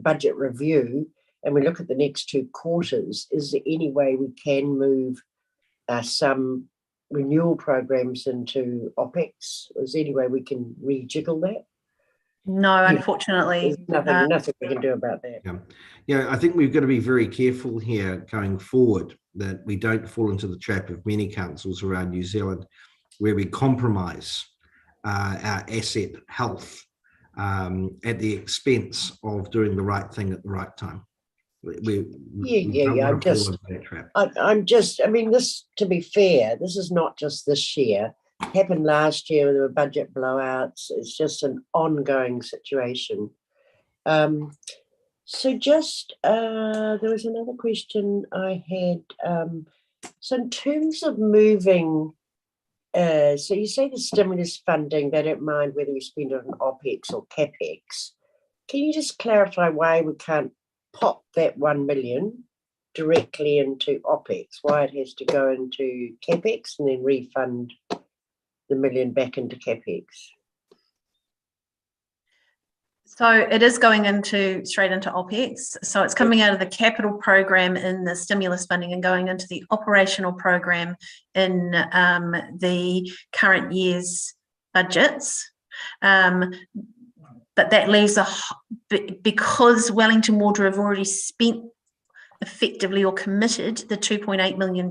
Speaker 13: budget review and we look at the next 2 quarters, is there any way we can move some renewal programs into OPEX? Is there any way we can rejiggle that?
Speaker 8: No, unfortunately.
Speaker 13: There's nothing we can do about that.
Speaker 1: Yeah, I think we've got to be very careful here going forward that we don't fall into the trap of many councils around New Zealand where we compromise our asset health at the expense of doing the right thing at the right time.
Speaker 13: I'm just, this, to be fair, this is not just this year. It happened last year when there were budget blowouts. It's just an ongoing situation. So just, there was another question I had. So in terms of moving, so you say the stimulus funding, they don't mind whether we spend it on OPEX or CAPEX. Can you just clarify why we can't pop that 1 million directly into OPEX, why it has to go into CAPEX and then refund the million back into CAPEX?
Speaker 8: So it is going straight into OPEX. So it's coming out of the capital program in the stimulus funding and going into the operational program in the current year's budgets. But that leaves because Wellington Water have already spent effectively or committed the $2.8 million,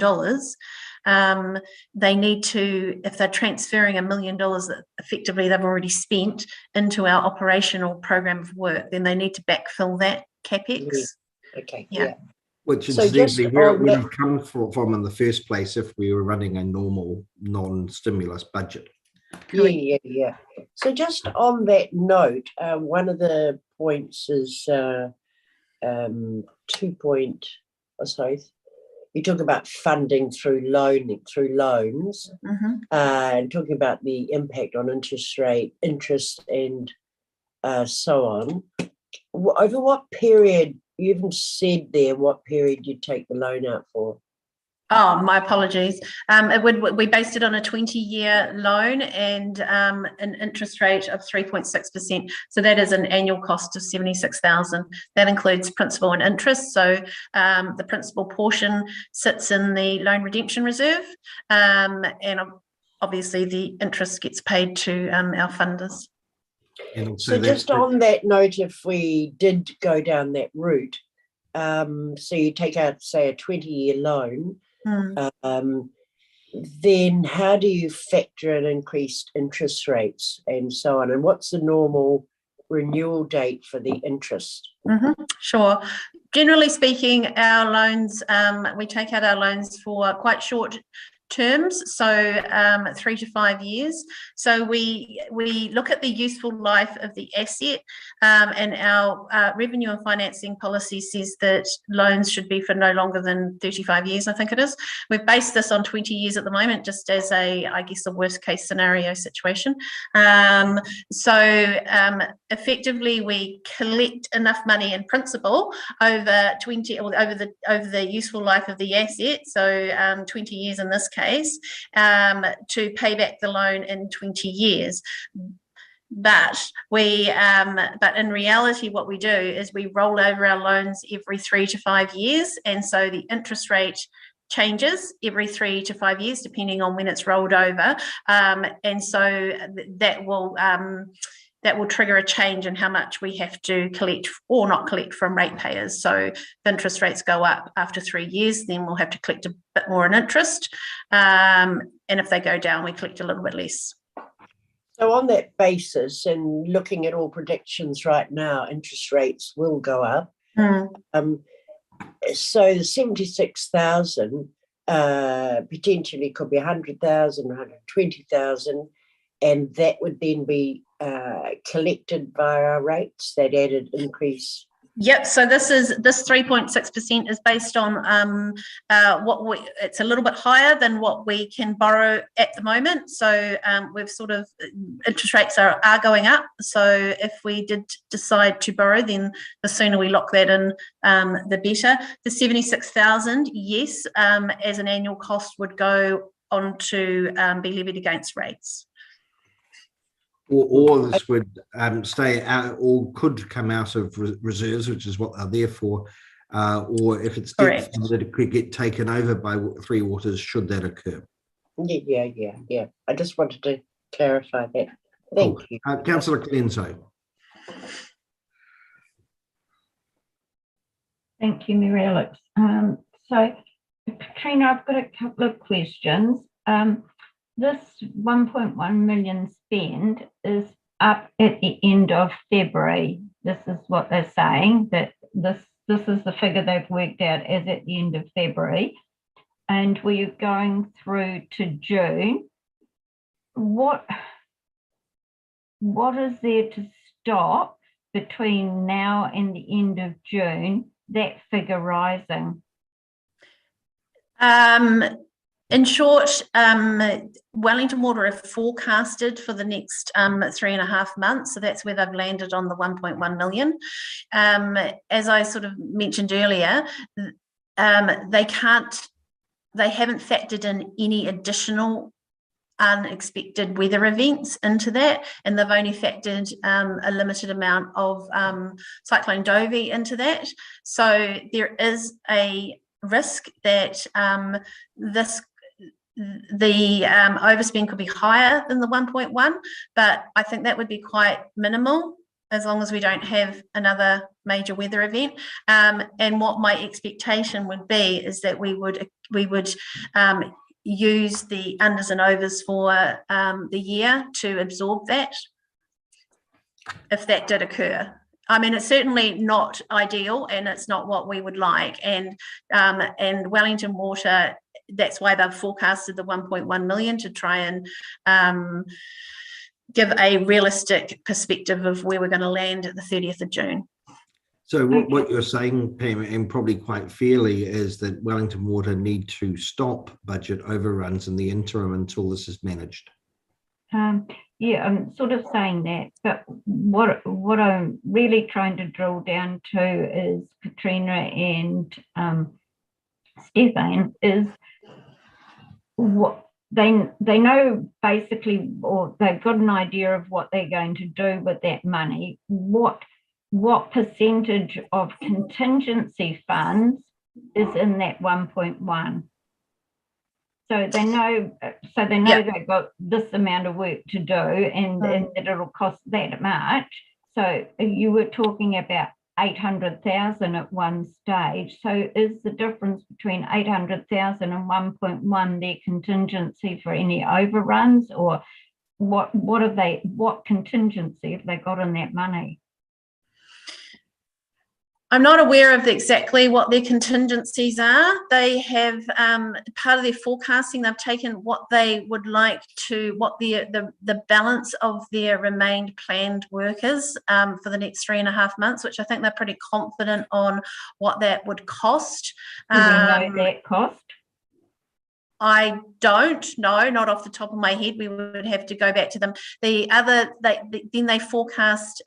Speaker 8: they need to, if they're transferring $1 million that effectively they've already spent into our operational program of work, then they need to backfill that CapEx.
Speaker 13: Okay,
Speaker 8: Yeah.
Speaker 1: Which
Speaker 13: So
Speaker 1: incidentally,
Speaker 13: just
Speaker 1: where it
Speaker 13: on
Speaker 1: would
Speaker 13: that-
Speaker 1: have come from in the first place if we were running a normal non-stimulus budget.
Speaker 13: Yeah. So just on that note, one of the points is 2 point, sorry, you talk about funding through loans, and talking about the impact on interest and so on. Over what period, you haven't said there what period you take the loan out for?
Speaker 8: Oh, my apologies. We based it on a 20-year loan and an interest rate of 3.6%. So that is an annual cost of $76,000. That includes principal and interest. So the principal portion sits in the loan redemption reserve, and obviously the interest gets paid to our funders.
Speaker 13: So just on that note, if we did go down that route, so you take out, say, a 20-year loan, then how do you factor in increased interest rates and so on? And what's the normal renewal date for the interest?
Speaker 8: Sure. Generally speaking, our loans, we take out our loans for quite short terms, so 3 to 5 years. So we look at the useful life of the asset, and our revenue and financing policy says that loans should be for no longer than 35 years, I think it is. We've based this on 20 years at the moment, just as I guess a worst case scenario situation. Effectively we collect enough money in principal over 20 or over the useful life of the asset, so 20 years in this case, to pay back the loan in 20 years. But in reality, what we do is we roll over our loans every 3 to 5 years, and so the interest rate changes every 3 to 5 years depending on when it's rolled over, and so that will trigger a change in how much we have to collect or not collect from ratepayers. So if interest rates go up after 3 years, then we'll have to collect a bit more in interest, and if they go down, we collect a little bit less.
Speaker 13: So on that basis, and looking at all predictions right now, interest rates will go up. So the 76,000 potentially could be 100,000, 120,000, and that would then be collected via our rates, that added increase.
Speaker 8: Yep. So this 3.6% is based on it's a little bit higher than what we can borrow at the moment. So we've sort of, interest rates are going up. So if we did decide to borrow, then the sooner we lock that in, the better. The 76,000, yes, as an annual cost would go on to be levied against rates.
Speaker 1: Or this would stay out, or could come out of reserves, which is what they're there for, or if it's debt funded, it could get taken over by Three Waters should that occur.
Speaker 13: Yeah. I just wanted to clarify that. Thank you.
Speaker 1: Councillor Clenso.
Speaker 5: Thank you, Mary Alex. So, Katrina, I've got a couple of questions. This 1.1 million spend is up at the end of February. This is what they're saying, that this is the figure they've worked out as at the end of February. And we're going through to June. What is there to stop between now and the end of June that figure rising?
Speaker 8: In short, Wellington Water have forecasted for the next 3.5 months, so that's where they've landed on the 1.1 million. As I sort of mentioned earlier, they haven't factored in any additional unexpected weather events into that, and they've only factored a limited amount of Cyclone Dovie into that. So there is a risk that the overspend could be higher than the 1.1, but I think that would be quite minimal as long as we don't have another major weather event. And what my expectation would be is that we would use the unders and overs for the year to absorb that, if that did occur. I mean, it's certainly not ideal, and it's not what we would like. And Wellington Water, that's why they've forecasted the 1.1 million to try and give a realistic perspective of where we're going to land at the 30th of June.
Speaker 1: So what you're saying, Pam, and probably quite fairly, is that Wellington Water need to stop budget overruns in the interim until this is managed.
Speaker 5: Yeah, I'm sort of saying that, but what I'm really trying to drill down to is Katrina and Stefan, is what they know basically, or they've got an idea of what they're going to do with that money. What percentage of contingency funds is in that 1.1? So they know they've got this amount of work to do, and that it'll cost that much. So you were talking about 800,000 at one stage. So is the difference between 800,000 and 1.1 their contingency for any overruns, or what contingency have they got in that money?
Speaker 8: I'm not aware of exactly what their contingencies are. They have part of their forecasting, they've taken what they would like to, what the balance of their remained planned work is for the next 3.5 months, which I think they're pretty confident on what that would cost.
Speaker 5: Do we know that cost?
Speaker 8: I don't know, not off the top of my head. We would have to go back to them. Then they forecast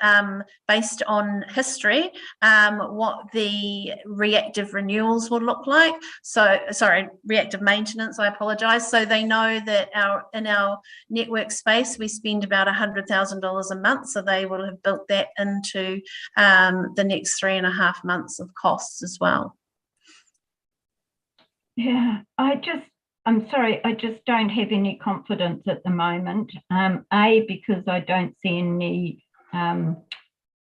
Speaker 8: based on history what the reactive renewals will look like. So, sorry, reactive maintenance, I apologise. So they know that in our network space, we spend about $100,000 a month. So they will have built that into the next 3.5 months of costs as well.
Speaker 5: Yeah, I'm sorry, I just don't have any confidence at the moment. Because I don't see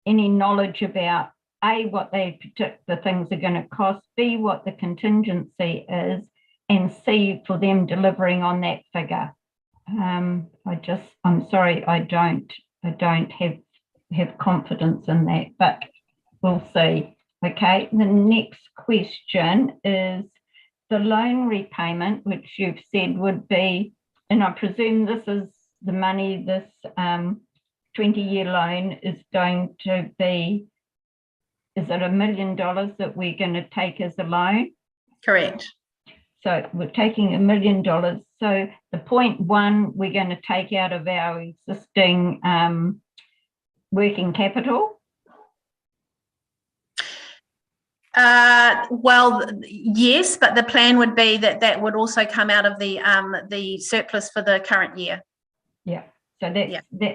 Speaker 5: any knowledge about what they predict the things are going to cost, B, what the contingency is, and C, for them delivering on that figure. I'm sorry, I don't have confidence in that, but we'll see. Okay, the next question is the loan repayment, which you've said would be, and I presume this is the money this 20-year loan is going to be, is it $1 million that we're going to take as a loan?
Speaker 8: Correct.
Speaker 5: So we're taking $1 million. So the 0.1 we're going to take out of our existing working capital.
Speaker 8: Well, yes, but the plan would be that would also come out of the surplus for the current year.
Speaker 5: Yeah. So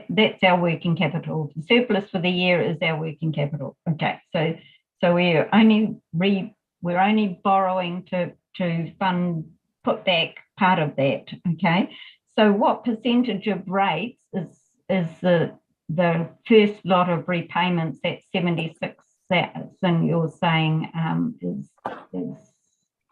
Speaker 5: that's our working capital. The surplus for the year is our working capital. Okay. So we're only borrowing to put back part of that. Okay. So what percentage of rates is the first lot of repayments at 76? And you're saying is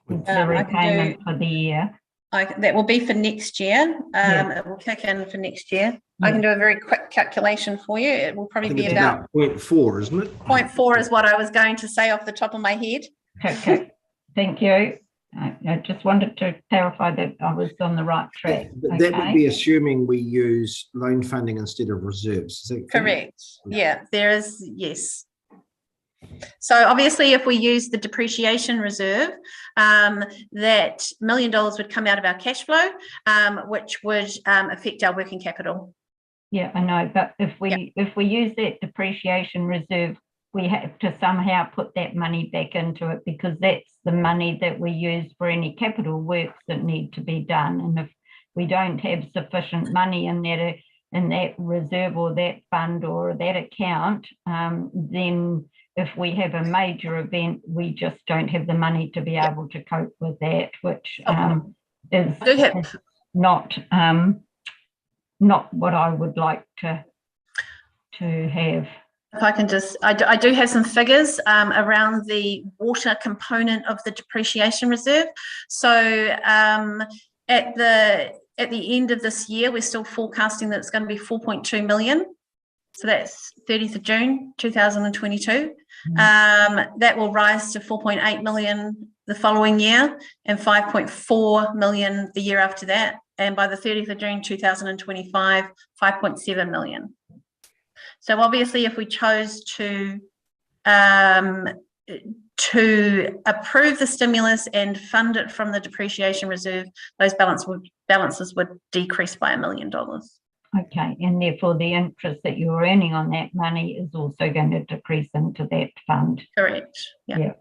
Speaker 5: the repayment for the year?
Speaker 8: That will be for next year. It will kick in for next year. I can do a very quick calculation for you. It will probably be about
Speaker 1: 0.4, isn't it?
Speaker 8: 0.4 is what I was going to say off the top of my head.
Speaker 5: Okay, thank you. I just wanted to clarify that I was on the right track.
Speaker 1: That would be assuming we use loan funding instead of reserves. Is that
Speaker 8: correct? Yeah, there is, yes. So obviously, if we use the depreciation reserve, that $1 million would come out of our cash flow, which would affect our working capital.
Speaker 5: Yeah, I know, but if we use that depreciation reserve, we have to somehow put that money back into it, because that's the money that we use for any capital works that need to be done. And if we don't have sufficient money in that reserve or that fund or that account, then if we have a major event, we just don't have the money to be able to cope with that, which is not what I would like to have.
Speaker 8: If I can just, I do have some figures around the water component of the depreciation reserve. So at the end of this year, we're still forecasting that it's going to be 4.2 million. So that's 30th of June 2022. That will rise to 4.8 million the following year and 5.4 million the year after that. And by the 30th of June 2025, 5.7 million. So obviously, if we chose to approve the stimulus and fund it from the depreciation reserve, those balances would decrease by $1 million.
Speaker 5: Okay, and therefore the interest that you're earning on that money is also going to decrease into that fund.
Speaker 8: Correct. Yeah.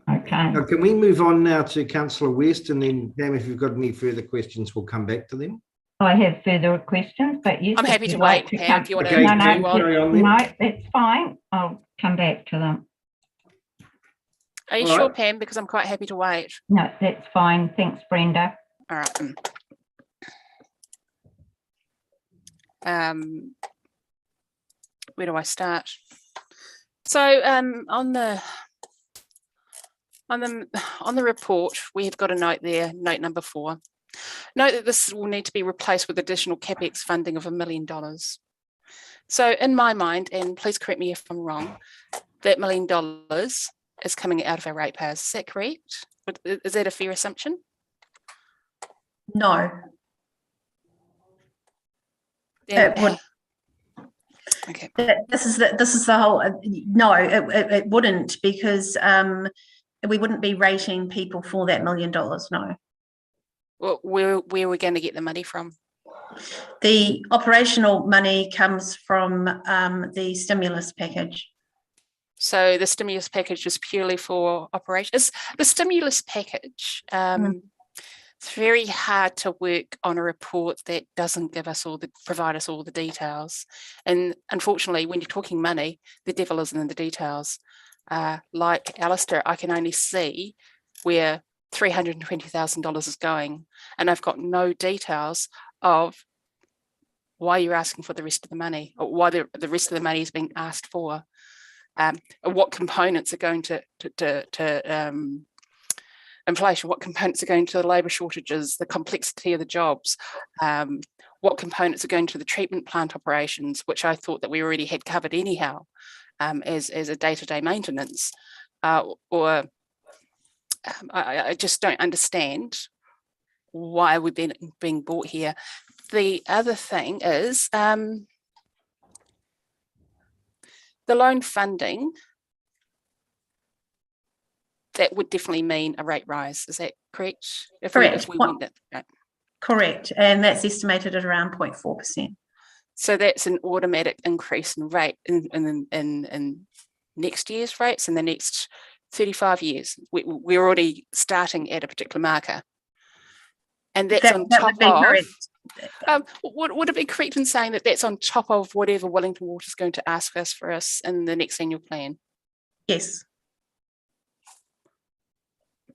Speaker 5: Okay.
Speaker 1: Now, can we move on now to Councillor West, and then Pam, if you've got any further questions, we'll come back to them.
Speaker 5: I have further questions, but yes,
Speaker 14: I'm happy to wait, Pam, if you want to
Speaker 1: carry
Speaker 14: on.
Speaker 5: No, that's fine. I'll come back to them.
Speaker 14: Are you sure, Pam? Because I'm quite happy to wait.
Speaker 5: No, that's fine. Thanks, Brenda.
Speaker 14: All right. Where do I start? So on the report, we have got a note there, note number 4. Note that this will need to be replaced with additional CapEx funding of $1 million. So in my mind, and please correct me if I'm wrong, that $1 million is coming out of our ratepayers. Is that correct? Is that a fair assumption?
Speaker 8: No.
Speaker 14: Then,
Speaker 8: it would.
Speaker 14: Okay.
Speaker 8: This is the whole. No, it wouldn't, because we wouldn't be rating people for that $1 million. No.
Speaker 14: Well, where are we going to get the money from?
Speaker 8: The operational money comes from the stimulus package.
Speaker 14: So the stimulus package is purely for operations. The stimulus package. It's very hard to work on a report that doesn't give us provide us all the details. And unfortunately, when you're talking money, the devil is in the details. Like Alistair, I can only see where $320,000 is going, and I've got no details of why you're asking for the rest of the money, or why the rest of the money is being asked for, what components are going to inflation, what components are going to the labour shortages, the complexity of the jobs, what components are going to the treatment plant operations, which I thought that we already had covered anyhow, as a day-to-day maintenance, I just don't understand why we've been being brought here. The other thing is the loan funding. That would definitely mean a rate rise. Is that correct?
Speaker 8: Correct.
Speaker 14: We went that, right.
Speaker 8: Correct, and that's estimated at around 0.4%.
Speaker 14: So that's an automatic increase in rate in next year's rates in the next 35 years. We're already starting at a particular marker, and that's on top of. Would it be correct in saying that that's on top of whatever Wellington Water is going to ask us for us in the next annual plan?
Speaker 8: Yes.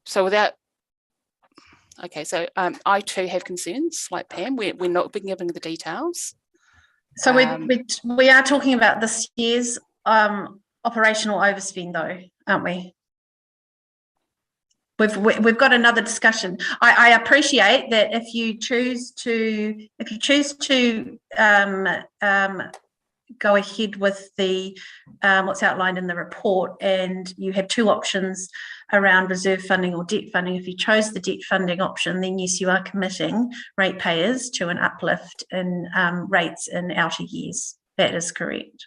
Speaker 14: So without, okay, so I too have concerns like Pam. We're not being given the details.
Speaker 8: So we are talking about this year's operational overspend, though, aren't we? We've got another discussion. I appreciate that if you choose to go ahead with the what's outlined in the report, and you have two options around reserve funding or debt funding. If you chose the debt funding option, then yes, you are committing ratepayers to an uplift in rates in outer years. That is correct.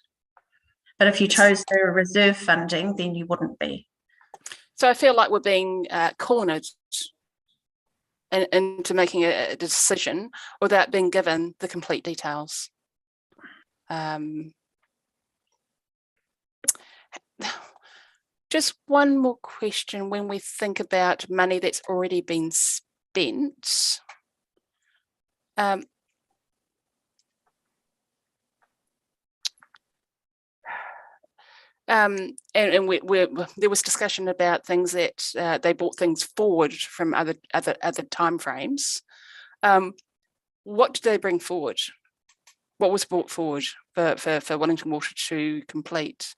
Speaker 8: But if you chose the reserve funding, then you wouldn't be.
Speaker 14: So I feel like we're being cornered into making a decision without being given the complete details. Just one more question. When we think about money that's already been spent, and there was discussion about things that they brought things forward from other timeframes. What did they bring forward? What was brought forward for Wellington Water to complete?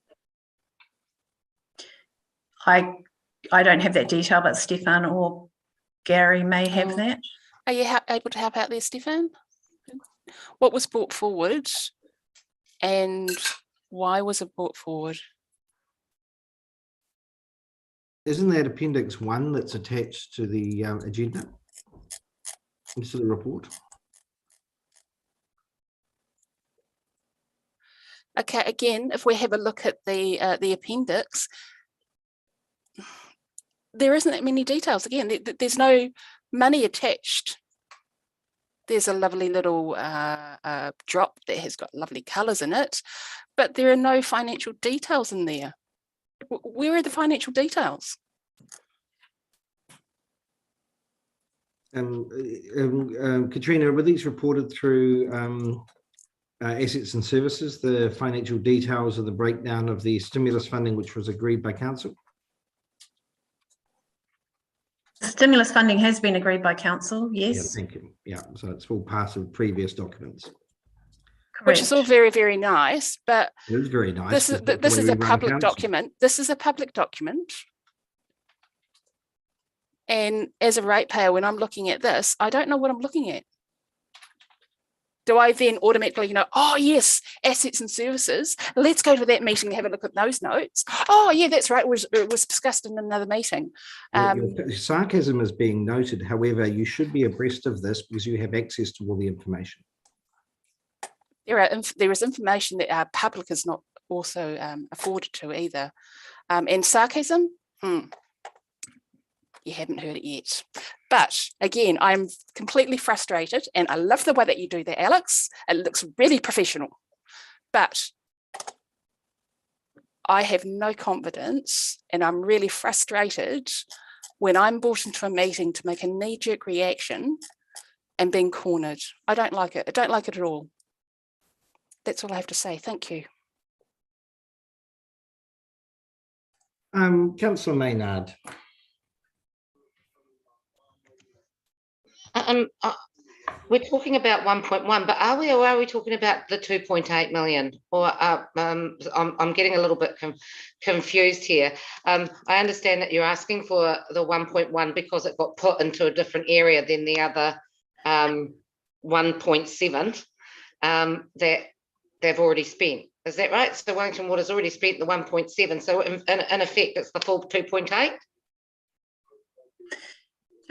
Speaker 8: I don't have that detail, but Stefan or Gary may have that.
Speaker 14: Are you able to help out there, Stefan? What was brought forward and why was it brought forward?
Speaker 1: Isn't that Appendix 1 that's attached to the agenda, into the report?
Speaker 14: Okay, again, if we have a look at the appendix, there isn't that many details. Again, there's no money attached. There's a lovely little drop that has got lovely colours in it, but there are no financial details in there. Where are the financial details?
Speaker 1: Katrina, were these reported through assets and services, the financial details of the breakdown of the stimulus funding which was agreed by council?
Speaker 8: Stimulus funding has been agreed by council, yes.
Speaker 1: Yeah, thank you. Yeah, so it's all part of previous documents.
Speaker 8: Correct.
Speaker 14: Which is all very, very nice, but
Speaker 1: it is very nice.
Speaker 14: This is a public document. This is a public document. And as a ratepayer, when I'm looking at this, I don't know what I'm looking at. Do I then automatically, oh yes, assets and services, let's go to that meeting and have a look at those notes. Oh yeah, that's right, it was discussed in another meeting.
Speaker 1: Sarcasm is being noted. However, you should be abreast of this because you have access to all the information.
Speaker 14: There is information that our public is not also afforded to either. And sarcasm, you haven't heard it yet. But again, I'm completely frustrated and I love the way that you do that, Alex. It looks really professional. But I have no confidence and I'm really frustrated when I'm brought into a meeting to make a knee-jerk reaction and being cornered. I don't like it. I don't like it at all. That's all I have to say. Thank you.
Speaker 1: Councillor Maynard.
Speaker 3: We're talking about 1.1, but are we talking about the 2.8 million? Or I'm getting a little bit confused here. I understand that you're asking for the 1.1 because it got put into a different area than the other 1.7 that they've already spent. Is that right? So Wellington Water's already spent the 1.7. So in effect, it's the full 2.8?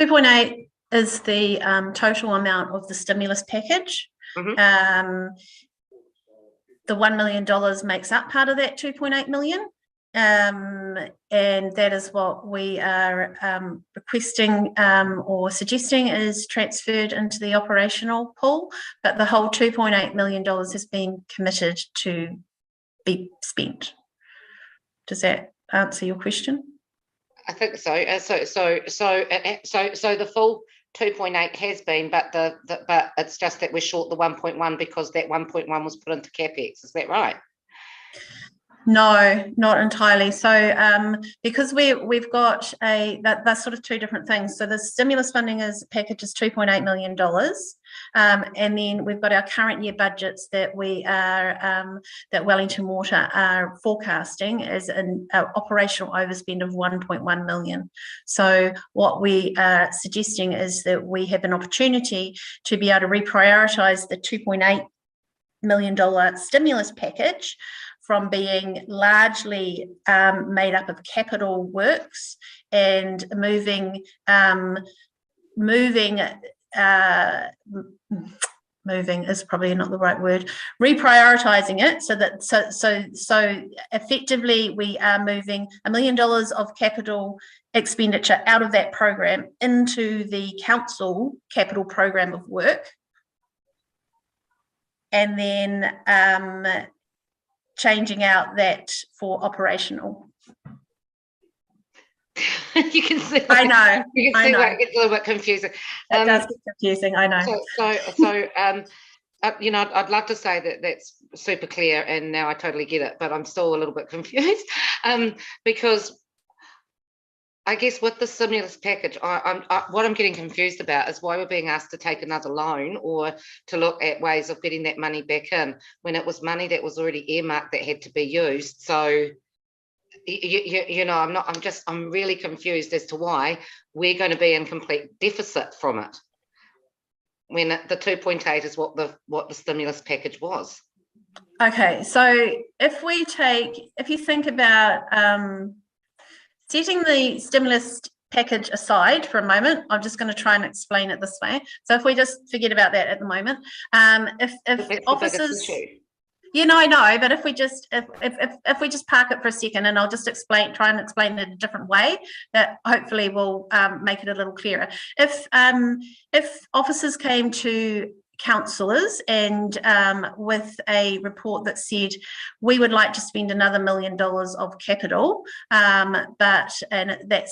Speaker 8: 2.8 is the total amount of the stimulus package.
Speaker 3: Mm-hmm.
Speaker 8: The $1 million makes up part of that 2.8 million. And that is what we are requesting or suggesting is transferred into the operational pool. But the whole $2.8 million has been committed to be spent. Does that answer your question?
Speaker 3: I think so. So the full 2.8 has been, but but it's just that we're short the 1.1 because that 1.1 was put into CapEx. Is that right?
Speaker 8: No, not entirely. So because we've got that's sort of two different things. So the stimulus funding package is $2.8 million. And then we've got our current year budgets that we are that Wellington Water are forecasting as an operational overspend of 1.1 million. So what we are suggesting is that we have an opportunity to be able to reprioritise the $2.8 million stimulus package from being largely made up of capital works and moving is probably not the right word, reprioritizing it so effectively we are moving $1 million of capital expenditure out of that program into the council capital program of work, and then changing out that for operational.
Speaker 3: You can see.
Speaker 8: I know.
Speaker 3: You can see where it gets a little bit confusing.
Speaker 8: It does get confusing. I know.
Speaker 3: I'd love to say that that's super clear, and now I totally get it, but I'm still a little bit confused because I guess with the stimulus package, what I'm getting confused about is why we're being asked to take another loan or to look at ways of getting that money back in when it was money that was already earmarked that had to be used. So, I'm really confused as to why we're going to be in complete deficit from it. the 2.8 is what the stimulus package was.
Speaker 8: Okay, so if you think about setting the stimulus package aside for a moment, I'm just going to try and explain it this way. So if we just forget about that at the moment, if officers, you know, I know, but if we just park it for a second, and I'll just try and explain it a different way that hopefully will make it a little clearer. If officers came to councillors and with a report that said we would like to spend another $1 million of capital, and that's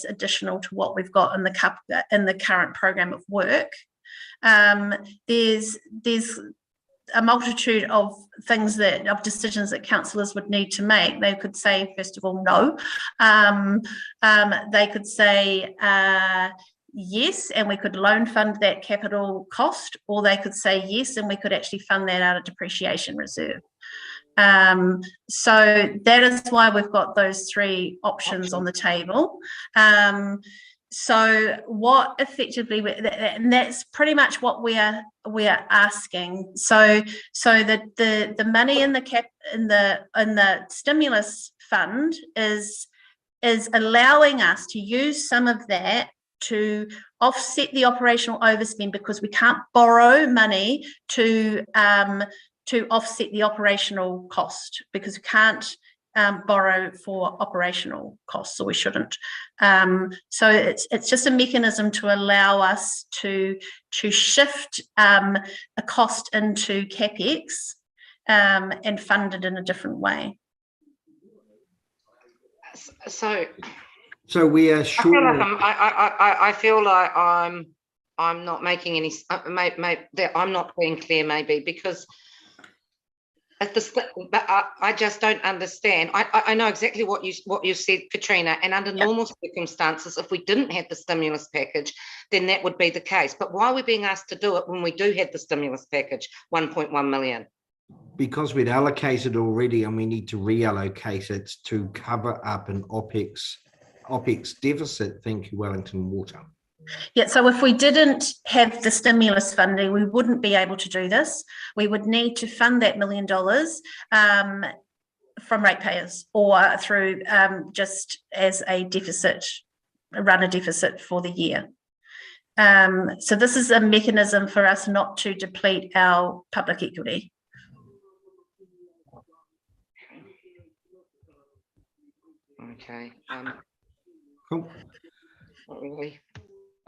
Speaker 8: additional to what we've got in the current program of work. There's a multitude of decisions that councillors would need to make. They could say, first of all, no. They could say yes, and we could loan fund that capital cost, or they could say yes, and we could actually fund that out of depreciation reserve. So that is why we've got those three options on the table. So what effectively, and that's pretty much what we are asking. So the money in the stimulus fund is allowing us to use some of that to offset the operational overspend, because we can't borrow money to offset the operational cost, because we can't borrow for operational costs, or we shouldn't. So it's just a mechanism to allow us to shift a cost into CapEx and fund it in a different way.
Speaker 1: So we are sure.
Speaker 3: I feel like I'm not making any. I'm not being clear, maybe, because I just don't understand. I know exactly what you said, Katrina. And under normal circumstances, if we didn't have the stimulus package, then that would be the case. But why are we being asked to do it when we do have the stimulus package, 1.1 million?
Speaker 1: Because we'd allocated already, and we need to reallocate it to cover up an OPEX deficit. Thank you, Wellington Water.
Speaker 8: Yeah, so if we didn't have the stimulus funding, we wouldn't be able to do this. We would need to fund that $1 million from ratepayers, or through just as a deficit, run a deficit for the year. So this is a mechanism for us not to deplete our public equity.
Speaker 3: Okay.
Speaker 1: Cool.
Speaker 3: Not really.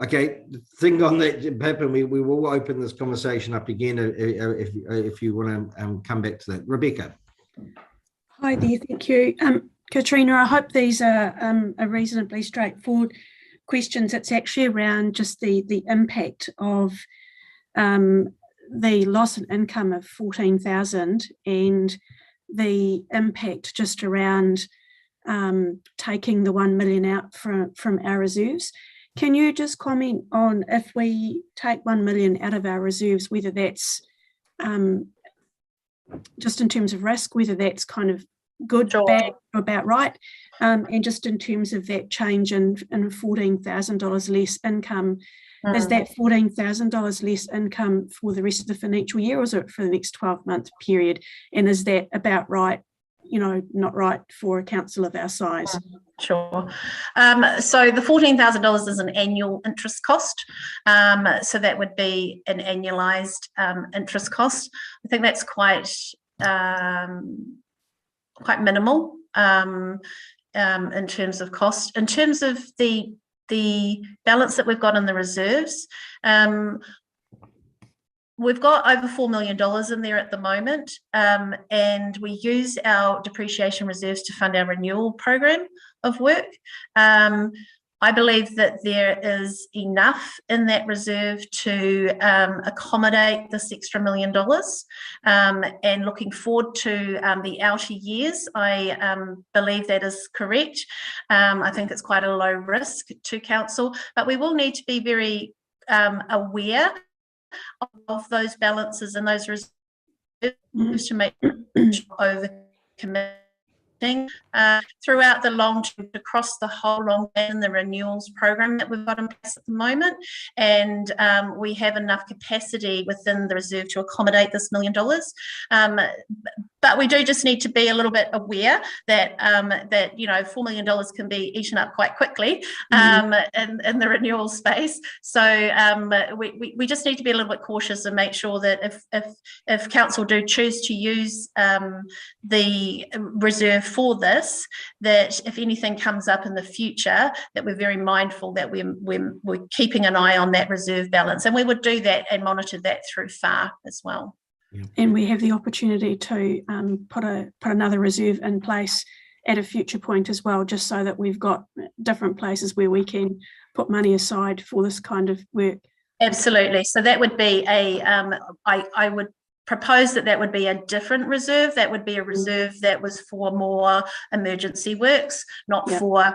Speaker 1: Okay, the thing on that, Pep, and we will open this conversation up again if you want to come back to that. Rebecca.
Speaker 2: Hi there, thank you. Katrina, I hope these are reasonably straightforward questions. It's actually around just the impact of the loss in income of 14,000 and the impact just around taking the 1 million out from our reserves. Can you just comment on, if we take 1 million out of our reserves, whether that's just in terms of risk, whether that's kind of good, sure, bad, or about right, and just in terms of that change in $14,000 less income, is that $14,000 less income for the rest of the financial year, or is it for the next 12-month period? And is that about right? You know, not right for a council of our size.
Speaker 8: Sure. So the $14,000 is an annual interest cost. So that would be an annualized interest cost. I think that's quite minimal in terms of cost. In terms of the balance that we've got in the reserves, we've got over $4 million in there at the moment, and we use our depreciation reserves to fund our renewal program of work. I believe that there is enough in that reserve to accommodate this extra $1 million. And looking forward to the outer years, I believe that is correct. I think it's quite a low risk to council, but we will need to be very aware of those balances and those reserves to make over committed throughout the long term, across the whole long term, the renewals program that we've got in place at the moment, and we have enough capacity within the reserve to accommodate this $1 million. But we do just need to be a little bit aware that that $4 million can be eaten up quite quickly in the renewal space. So we just need to be a little bit cautious and make sure that if council do choose to use the reserve for this, that if anything comes up in the future, that we're very mindful that we're keeping an eye on that reserve balance, and we would do that and monitor that through FAR as well.
Speaker 2: And we have the opportunity to put another reserve in place at a future point as well, just so that we've got different places where we can put money aside for this kind of work.
Speaker 8: Absolutely. So that would be I would propose that would be a different reserve. That would be a reserve that was for more emergency works, not for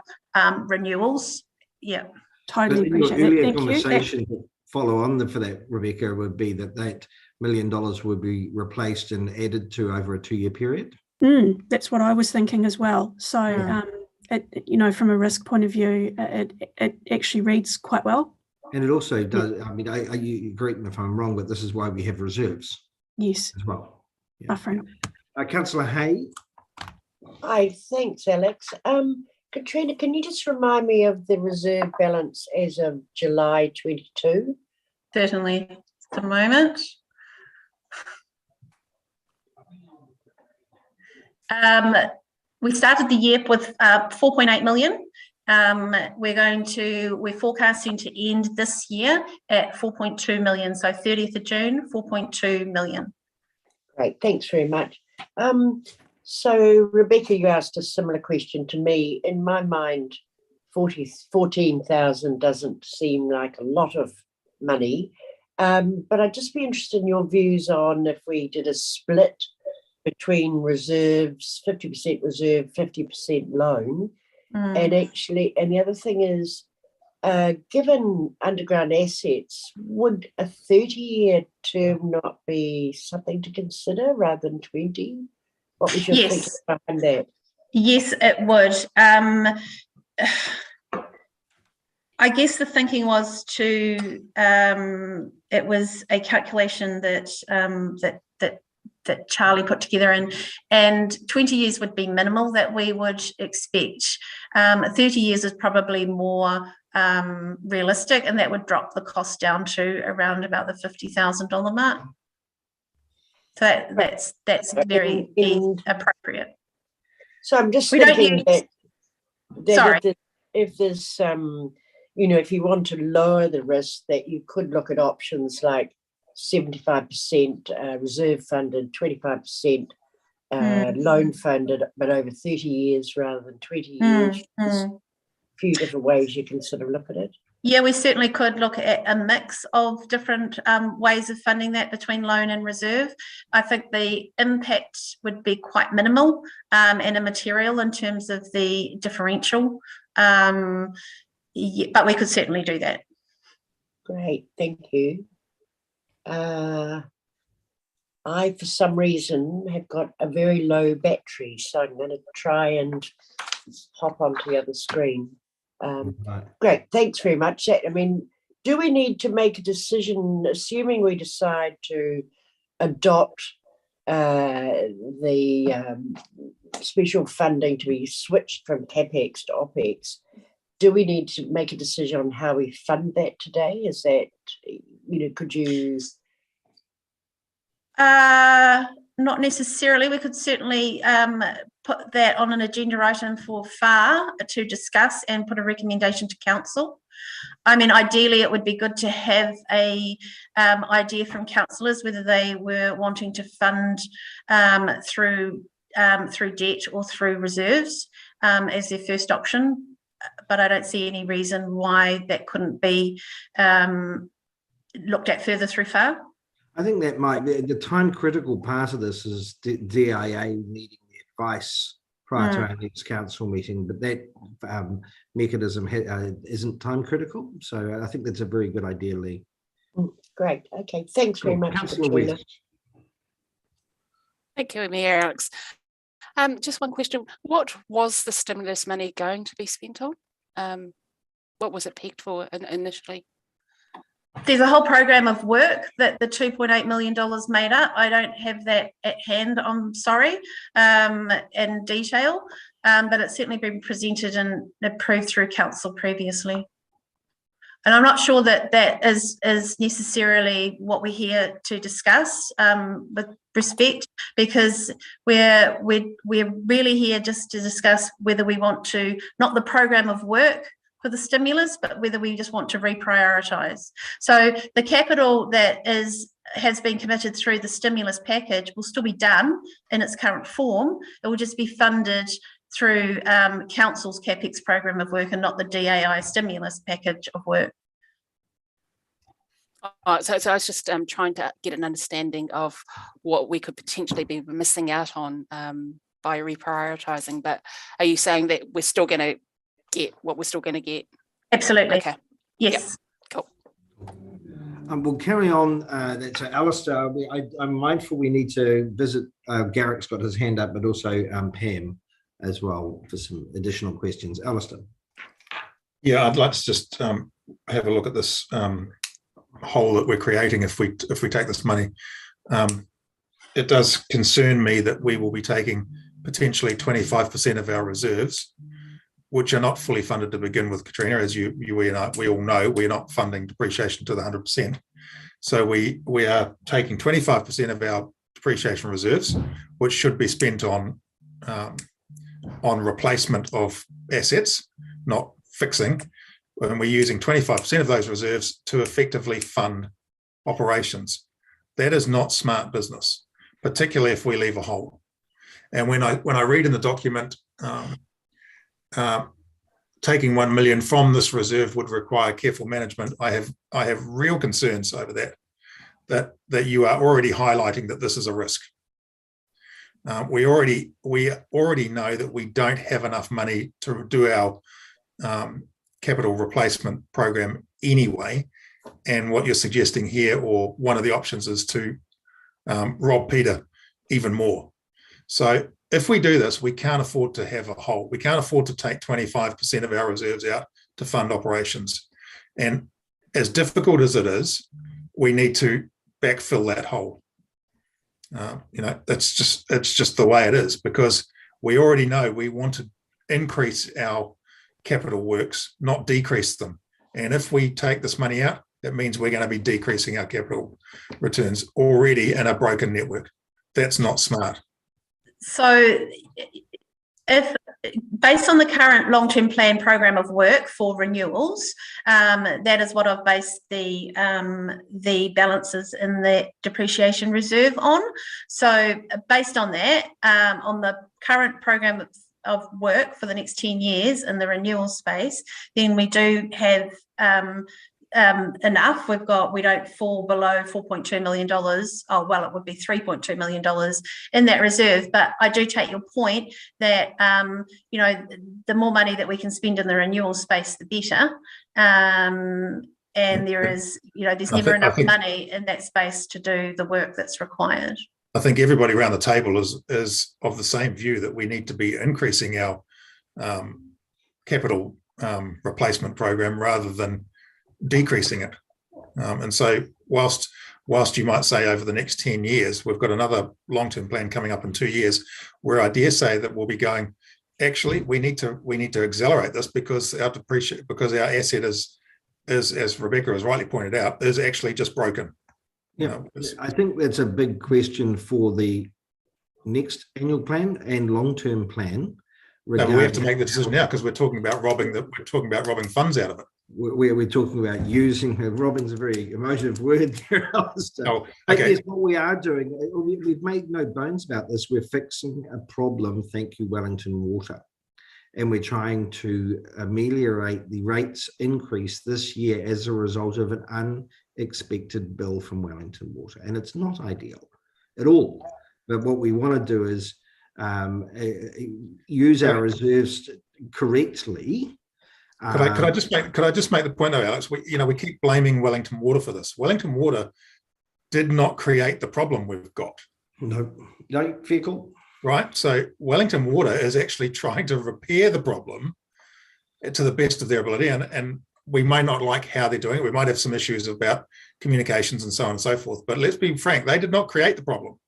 Speaker 8: renewals. Yeah.
Speaker 2: Totally appreciate that. Thank
Speaker 1: conversation you. Follow on for that, Rebecca, would be that $1 million would be replaced and added to over a 2-year period.
Speaker 2: That's what I was thinking as well. So, from a risk point of view, it actually reads quite well.
Speaker 1: And it also does. I mean, you correct me if I'm wrong, but this is why we have reserves.
Speaker 2: Yes.
Speaker 1: As well.
Speaker 2: Buffering.
Speaker 1: Councillor Hay.
Speaker 13: Hi, thanks, Alex. Katrina, can you just remind me of the reserve balance as of July 22?
Speaker 8: Certainly. Just a moment. We started the year with 4.8 million. We're forecasting to end this year at 4.2 million. So 30th of June, 4.2 million.
Speaker 13: Great, thanks very much. So Rebecca, you asked a similar question to me. In my mind, 14,000 doesn't seem like a lot of money, but I'd just be interested in your views on if we did a split between reserves, 50% reserve, 50% loan. And the other thing is, given underground assets, would a 30-year term not be something to consider rather than 20? What was your thinking behind that?
Speaker 8: Yes, it would. I guess the thinking was it was a calculation that Charlie put together, and 20 years would be minimal that we would expect. 30 years is probably more realistic, and that would drop the cost down to around about the $50,000 mark. So that's very appropriate.
Speaker 13: So I'm just thinking that if there's if you want to lower the risk, that you could look at options like 75% reserve funded, 25% loan funded, but over 30 years rather than 20 years. There's a few different ways you can sort of look at it.
Speaker 8: Yeah, we certainly could look at a mix of different ways of funding that between loan and reserve. I think the impact would be quite minimal and immaterial in terms of the differential, but we could certainly do that.
Speaker 13: Great, thank you. I, for some reason, have got a very low battery, so I'm going to try and hop onto the other screen. Great, thanks very much. I mean, do we need to make a decision, assuming we decide to adopt the special funding to be switched from CapEx to OpEx? Do we need to make a decision on how we fund that today? Is that, could you?
Speaker 8: Not necessarily. We could certainly put that on an agenda item for FAR to discuss and put a recommendation to council. I mean, ideally, it would be good to have a idea from councillors whether they were wanting to fund through debt or through reserves as their first option. But I don't see any reason why that couldn't be looked at further through FAR.
Speaker 1: I think that might be the time critical part of this is DIA needing the advice prior to our next council meeting, but that mechanism isn't time critical. So I think that's a very good idea, Lee.
Speaker 13: Great. Okay. Thanks very much.
Speaker 14: Thank you, Mayor Alex. Just one question. What was the stimulus money going to be spent on? What was it pegged for initially?
Speaker 8: There's a whole program of work that the $2.8 million made up. I don't have that at hand, I'm sorry, in detail, but it's certainly been presented and approved through council previously. And I'm not sure that that is necessarily what we're here to discuss with respect, because we're really here just to discuss whether we want to, not the program of work for the stimulus, but whether we just want to reprioritise. So the capital that has been committed through the stimulus package will still be done in its current form. It will just be funded through council's CapEx program of work and not the DAI stimulus package of work.
Speaker 14: So I was just trying to get an understanding of what we could potentially be missing out on by reprioritising. But are you saying that we're still going to get what we're still going to get?
Speaker 8: Absolutely.
Speaker 14: Okay.
Speaker 8: Yes.
Speaker 14: Yep.
Speaker 8: Cool.
Speaker 1: We'll carry on. So Alistair, I'm mindful we need to visit. Garrick's got his hand up, but also Pam as well for some additional questions. Alistair.
Speaker 12: Yeah, I'd like to just have a look at this hole that we're creating if we take this money. It does concern me that we will be taking potentially 25% of our reserves, which are not fully funded to begin with, Katrina, as we all know, we're not funding depreciation to the 100%. So we are taking 25% of our depreciation reserves, which should be spent on replacement of assets, not fixing. And we're using 25% of those reserves to effectively fund operations. That is not smart business, particularly if we leave a hole. And when I read in the document, taking 1 million from this reserve would require careful management, I have real concerns over that you are already highlighting that this is a risk. We already know that we don't have enough money to do our capital replacement program anyway, and what you're suggesting here, or one of the options, is to rob Peter even more. So if we do this, we can't afford to have a hole. We can't afford to take 25% of our reserves out to fund operations. And as difficult as it is, we need to backfill that hole. It's just the way it is, because we already know we want to increase our capital works, not decrease them. And if we take this money out, that means we're going to be decreasing our capital returns already in a broken network. That's not smart.
Speaker 8: So if based on the current long-term plan program of work for renewals, that is what I've based the balances in the depreciation reserve on. So based on that, on the current program of work for the next 10 years in the renewal space, then we do have enough. We don't fall below $4.2 million. Oh, well, it would be $3.2 million in that reserve. But I do take your point that, the more money that we can spend in the renewal space, the better. And there is, there's never enough money in that space to do the work that's required.
Speaker 12: I think everybody around the table is of the same view that we need to be increasing our capital replacement program rather than decreasing it. And so whilst you might say over the next 10 years, we've got another long-term plan coming up in 2 years, where I dare say that we'll be going, actually, we need to accelerate this because our asset is, as Rebecca has rightly pointed out, is actually just broken.
Speaker 1: Yeah, I think that's a big question for the next annual plan and long-term plan.
Speaker 12: No, we have to make the decision now because we're talking about robbing funds out of it.
Speaker 1: We're talking about using robbing's a very emotive word there.
Speaker 12: Oh, okay.
Speaker 1: Yes, what we are doing, we've made no bones about this. We're fixing a problem. Thank you, Wellington Water. And we're trying to ameliorate the rates increase this year as a result of an unexpected bill from Wellington Water. And it's not ideal at all. But what we want to do is use our reserves correctly.
Speaker 12: Could I just make the point though, Alex? We keep blaming Wellington Water for this. Wellington Water did not create the problem we've got.
Speaker 1: No, vehicle.
Speaker 12: right? So Wellington Water is actually trying to repair the problem to the best of their ability, and we may not like how they're doing it. We might have some issues about communications and so on and so forth. But let's be frank, they did not create the problem.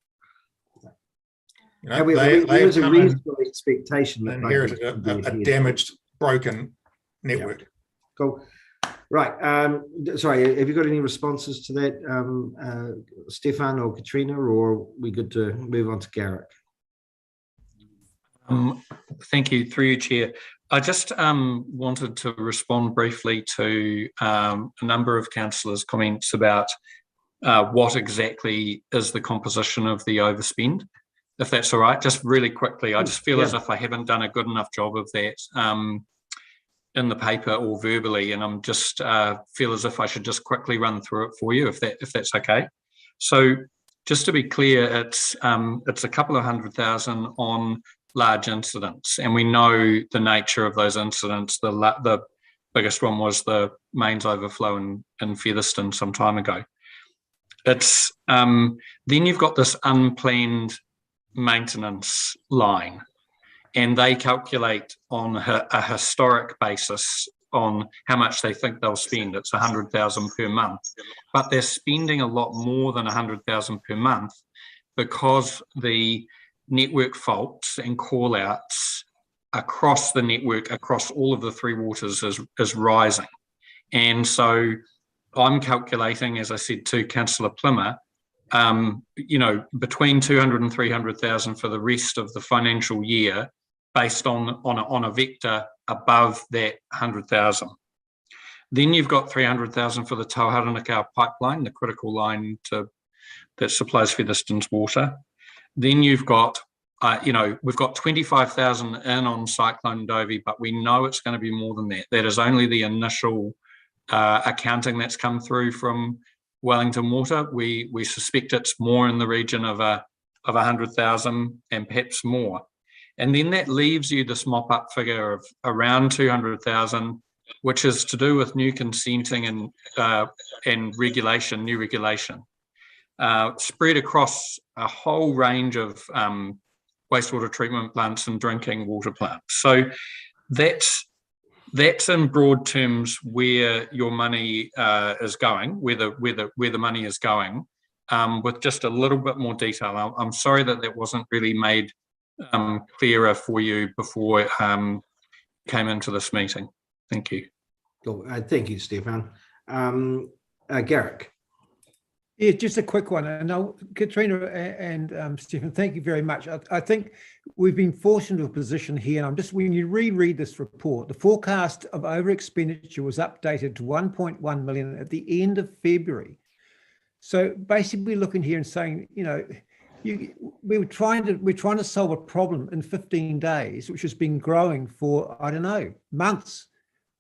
Speaker 12: You know,
Speaker 1: there was a reasonable expectation that
Speaker 12: inherited a damaged, broken network.
Speaker 1: Yeah. Cool. Right. Sorry, have you got any responses to that, Stefan or Katrina, or are we good to move on to Garrick?
Speaker 7: Thank you, through you, Chair. I just wanted to respond briefly to a number of councillors' comments about what exactly is the composition of the overspend, if that's all right. Just really quickly, I just feel as if I haven't done a good enough job of that in the paper or verbally, and I'm just feel as if I should just quickly run through it for you, if that's okay. So just to be clear, it's a couple of $100,000 on large incidents, and we know the nature of those incidents. The biggest one was the mains overflow in Featherston some time ago. It's then you've got this unplanned maintenance line, and they calculate on a historic basis on how much they think they'll spend. It's $100,000 per month, but they're spending a lot more than $100,000 per month because the network faults and call-outs across the network, across all of the three waters, is rising. And so I'm calculating, as I said to Councillor Plimmer, between 200 and 300,000 for the rest of the financial year, based on a vector above that 100,000. Then you've got 300,000 for the Tauharanakau pipeline, the critical line that supplies Featherston's water. Then you've got, we've got 25,000 in on Cyclone Dovey, but we know it's going to be more than that. That is only the initial accounting that's come through from Wellington Water. We suspect it's more in the region of 100,000 and perhaps more. And then that leaves you this mop-up figure of around 200,000, which is to do with new consenting and regulation, new regulation, spread across a whole range of wastewater treatment plants and drinking water plants. So that's in broad terms where your money is going, where the money is going, with just a little bit more detail. I'm sorry that wasn't really made clearer for you before it came into this meeting. Thank you.
Speaker 1: Cool. Thank you, Stefan. Garrick.
Speaker 10: Yeah, just a quick one. And now, Katrina and Stephen, thank you very much. I think we've been forced into a position here, and when you reread this report, the forecast of over expenditure was updated to 1.1 million at the end of February. So basically looking here and saying, we're trying to solve a problem in 15 days, which has been growing for, I don't know, months.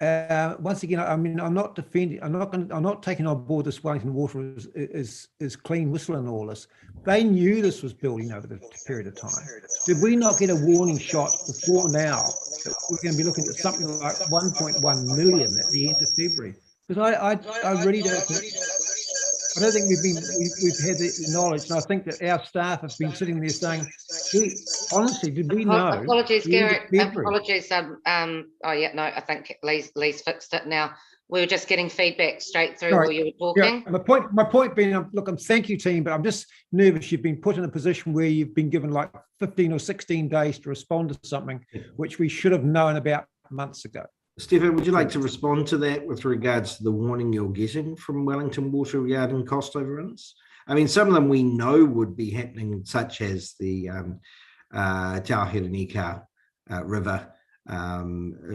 Speaker 10: Once again, I mean, I'm not defending. I'm not taking on board this Wellington Water is clean whistle and all this. They knew this was building over the period of time. Did we not get a warning shot before now that we're going to be looking at something like 1.1 million at the end of February? Because I really don't think. I don't think we've had the knowledge, and I think that our staff have been sitting there saying, honestly, did we know?
Speaker 3: Apologies, Garrick. Apologies. Oh yeah, no, I think Lee's fixed it now. We were just getting feedback straight through while you were talking.
Speaker 10: Yeah, my point being, look, thank you, team, but I'm just nervous. You've been put in a position where you've been given like 15 or 16 days to respond to something, which we should have known about months ago.
Speaker 1: Stephen, would you like to respond to that with regards to the warning you're getting from Wellington Water regarding cost overruns? I mean, some of them we know would be happening, such as the Tauharanakau River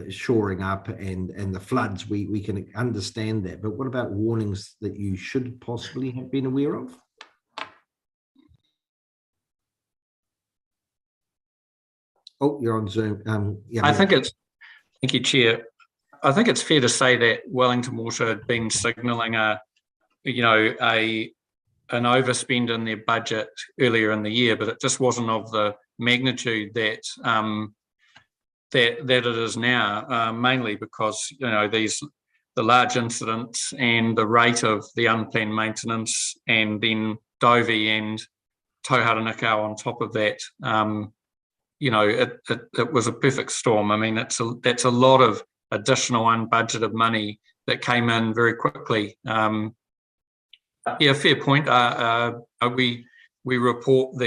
Speaker 1: shoring up and the floods. We can understand that. But what about warnings that you should possibly have been aware of? Oh, you're on Zoom. Yeah,
Speaker 7: thank you, Chair. I think it's fair to say that Wellington Water had been signalling an overspend in their budget earlier in the year, but it just wasn't of the magnitude that it is now, mainly because the large incidents and the rate of the unplanned maintenance, and then Dovey and Tauharanakau on top of that, it was a perfect storm. I mean, that's a lot of additional unbudgeted money that came in very quickly. Yeah, fair point. We report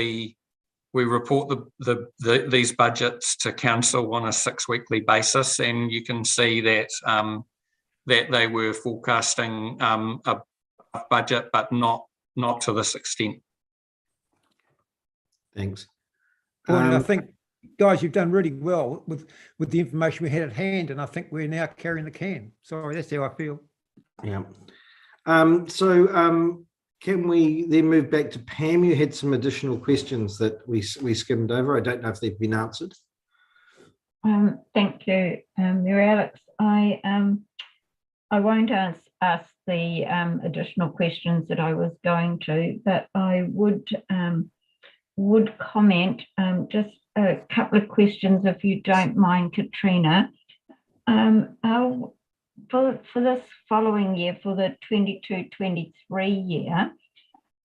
Speaker 7: these budgets to council on a 6-weekly basis, and you can see that that they were forecasting a budget, but not to this extent.
Speaker 1: Thanks.
Speaker 10: Well, I think, guys, you've done really well with the information we had at hand, and I think we're now carrying the can. Sorry, that's how I feel.
Speaker 1: Yeah. Can we then move back to Pam? You had some additional questions that we skimmed over. I don't know if they've been answered.
Speaker 5: Thank you, Alex. I won't ask the additional questions that I was going to, but I would comment just a couple of questions, if you don't mind, Katrina. For this following year, for the 22-23 year,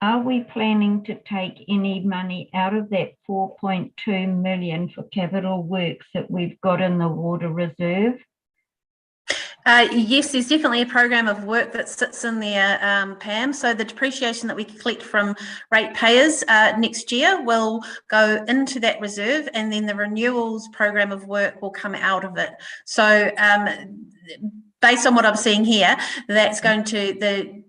Speaker 5: are we planning to take any money out of that 4.2 million for capital works that we've got in the water reserve?
Speaker 8: Yes, there's definitely a program of work that sits in there, Pam. So the depreciation that we collect from ratepayers next year will go into that reserve, and then the renewals program of work will come out of it. So based on what I'm seeing here, that's going to,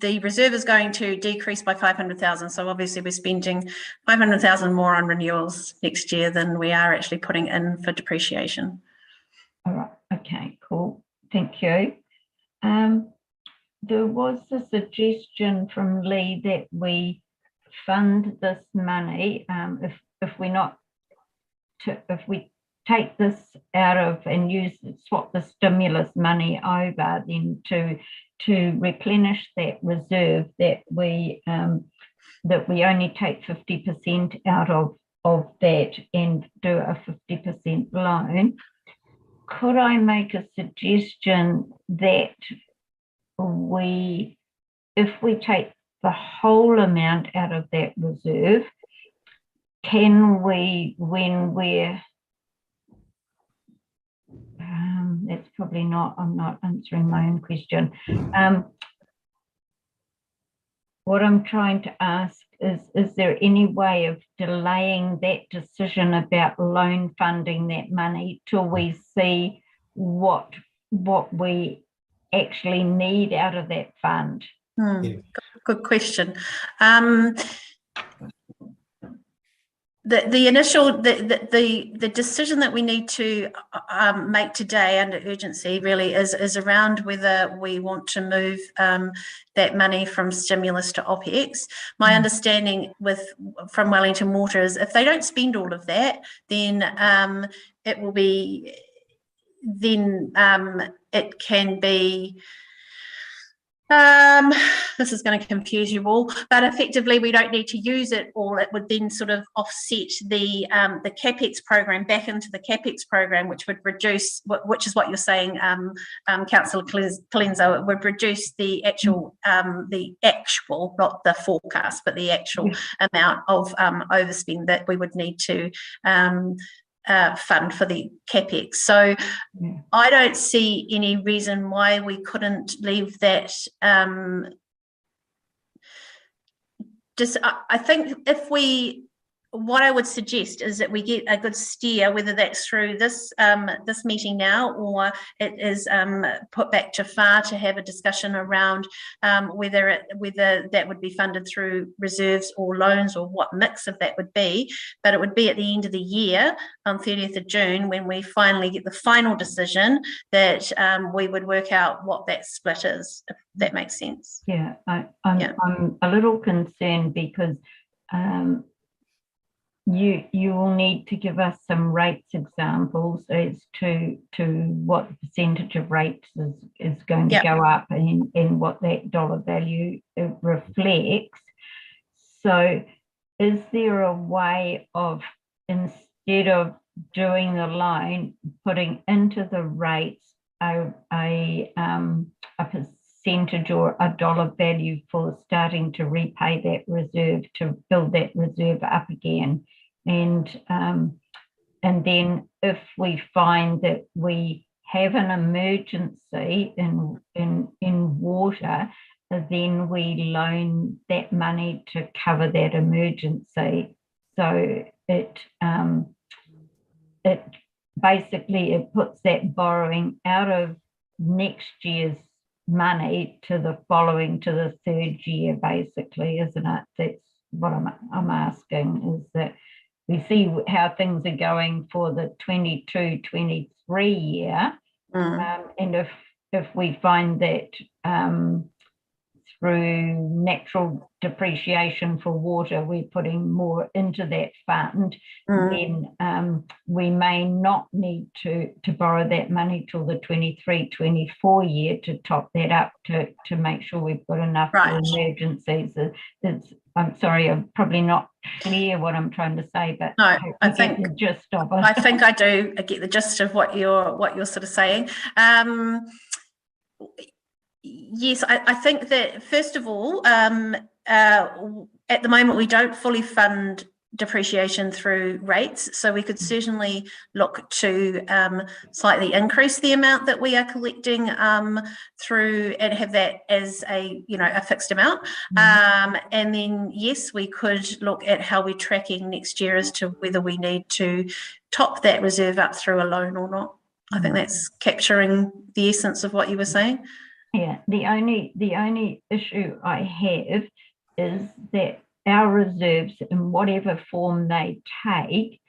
Speaker 8: the reserve is going to decrease by 500,000. So obviously we're spending 500,000 more on renewals next year than we are actually putting in for depreciation.
Speaker 5: All right, okay, cool. Thank you. There was a suggestion from Lee that we fund this money if we take this out of and swap the stimulus money over, then to replenish that reserve, that we only take 50% out of that and do a 50% loan. Could I make a suggestion that if we take the whole amount out of that reserve, can we, when we're, that's probably not, I'm not answering my own question. What I'm trying to ask is there any way of delaying that decision about loan funding that money till we see what we actually need out of that fund?
Speaker 8: Good question. The initial the decision that we need to make today under urgency really is around whether we want to move that money from stimulus to OPEX. My understanding from Wellington Water is if they don't spend all of that, then it will be it can be. This is going to confuse you all, but effectively we don't need to use it all. It would then sort of offset the CapEx program back into the CapEx program, which would reduce, which is what you're saying, Councillor Colenso, it would reduce the actual, not the forecast, but the actual amount of overspend that we would need to fund for the CapEx. So I don't see any reason why we couldn't leave that. I think what I would suggest is that we get a good steer, whether that's through this meeting now or it is put back to FAR to have a discussion around whether that would be funded through reserves or loans or what mix of that would be. But it would be at the end of the year, on 30th of June, when we finally get the final decision that we would work out what that split is, if that makes sense.
Speaker 5: Yeah, I'm a little concerned because you will need to give us some rates examples as to what the percentage of rates is going to go up and what that dollar value reflects. So is there a way of, instead of doing the loan, putting into the rates a percentage or a dollar value for starting to repay that reserve, to build that reserve up again? And and then if we find that we have an emergency in water, then we loan that money to cover that emergency. So it basically it puts that borrowing out of next year's money to the following, to the third year, basically, isn't it? That's what I'm asking, is that we see how things are going for the 22-23 year, and if we find that through natural depreciation for water, we're putting more into that fund, then we may not need to borrow that money till the 23-24 year to top that up to make sure we've got enough for emergencies. I'm sorry, I'm probably not clear what I'm trying to say, but
Speaker 8: no, I
Speaker 5: think the gist of it.
Speaker 8: I think I do. I get the gist of what you're sort of saying. Yes, I think that first of all, at the moment we don't fully fund depreciation through rates, so we could certainly look to slightly increase the amount that we are collecting through, and have that as a fixed amount. And then yes, we could look at how we're tracking next year as to whether we need to top that reserve up through a loan or not. I think that's capturing the essence of what you were saying.
Speaker 5: Yeah, the only issue I have is that our reserves, in whatever form they take,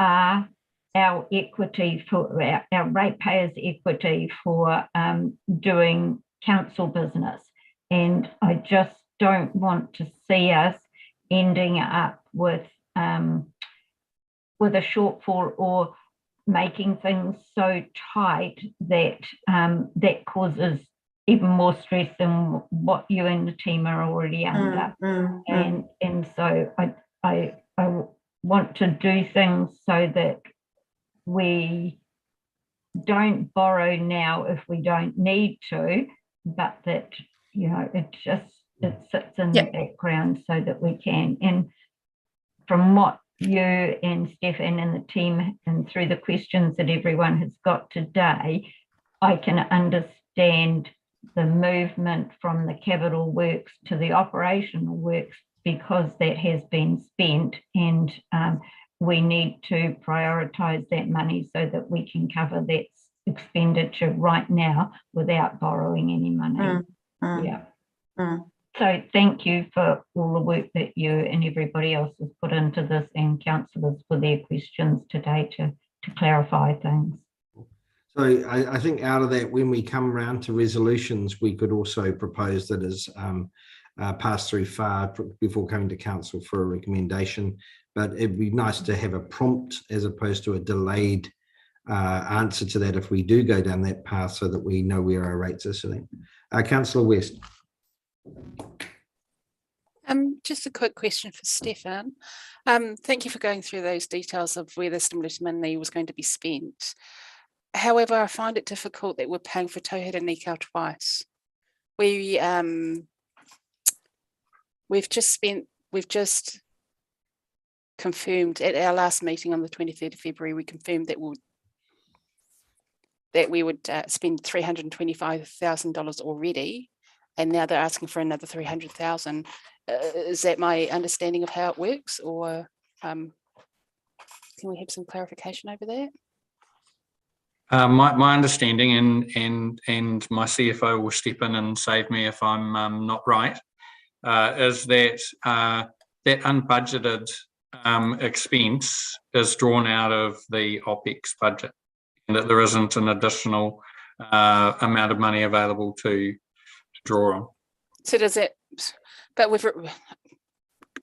Speaker 5: are our equity for our ratepayers' equity for doing council business, and I just don't want to see us ending up with a shortfall or making things so tight that that causes even more stress than what you and the team are already under. And so I want to do things so that we don't borrow now if we don't need to, but that it sits in the background so that we can. And from what you and Stefan and the team, and through the questions that everyone has got today, I can understand the movement from the capital works to the operational works, because that has been spent, and we need to prioritise that money so that we can cover that expenditure right now without borrowing any money. So thank you for all the work that you and everybody else has put into this, and councillors for their questions today to clarify things.
Speaker 1: So I think out of that, when we come around to resolutions, we could also propose that as passed through FAR before coming to council for a recommendation. But it'd be nice to have a prompt as opposed to a delayed answer to that if we do go down that path, so that we know where our rates are sitting. Councillor West.
Speaker 14: Just a quick question for Stefan. Thank you for going through those details of where the stimulus money was going to be spent. However, I find it difficult that we're paying for Tauhara Nikau twice. We've just confirmed at our last meeting on the 23rd of February, we confirmed that we would spend $325,000 already, and now they're asking for another 300,000. Is that my understanding of how it works, or can we have some clarification over that?
Speaker 7: My understanding, and my CFO will step in and save me if I'm not right, is that that unbudgeted expense is drawn out of the OPEX budget, and that there isn't an additional amount of money available to draw on.
Speaker 14: So does it? But with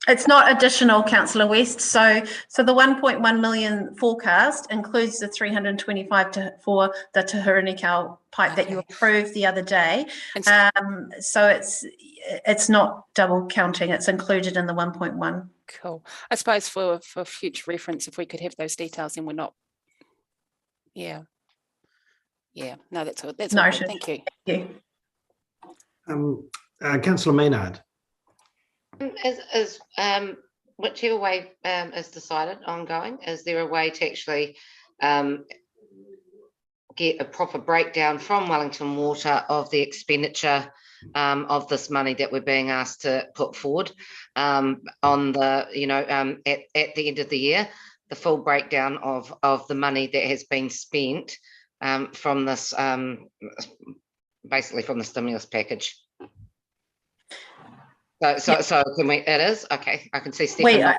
Speaker 8: it's not additional, Councillor West. So the 1.1 million forecast includes the 325 for the Tauhara Nikau pipe that you approved the other day. So it's not double counting. It's included in the 1.1.
Speaker 14: Cool. I suppose for future reference, if we could have those details, then we're not. Yeah. No, that's all. That's all. Thank you.
Speaker 8: Yeah.
Speaker 1: Councillor Maynard.
Speaker 3: whichever way is decided ongoing, is there a way to actually get a proper breakdown from Wellington Water of the expenditure of this money that we're being asked to put forward on the, at the end of the year, the full breakdown of the money that has been spent from this, basically from the stimulus package. So can we? It is okay. I can see Stephen.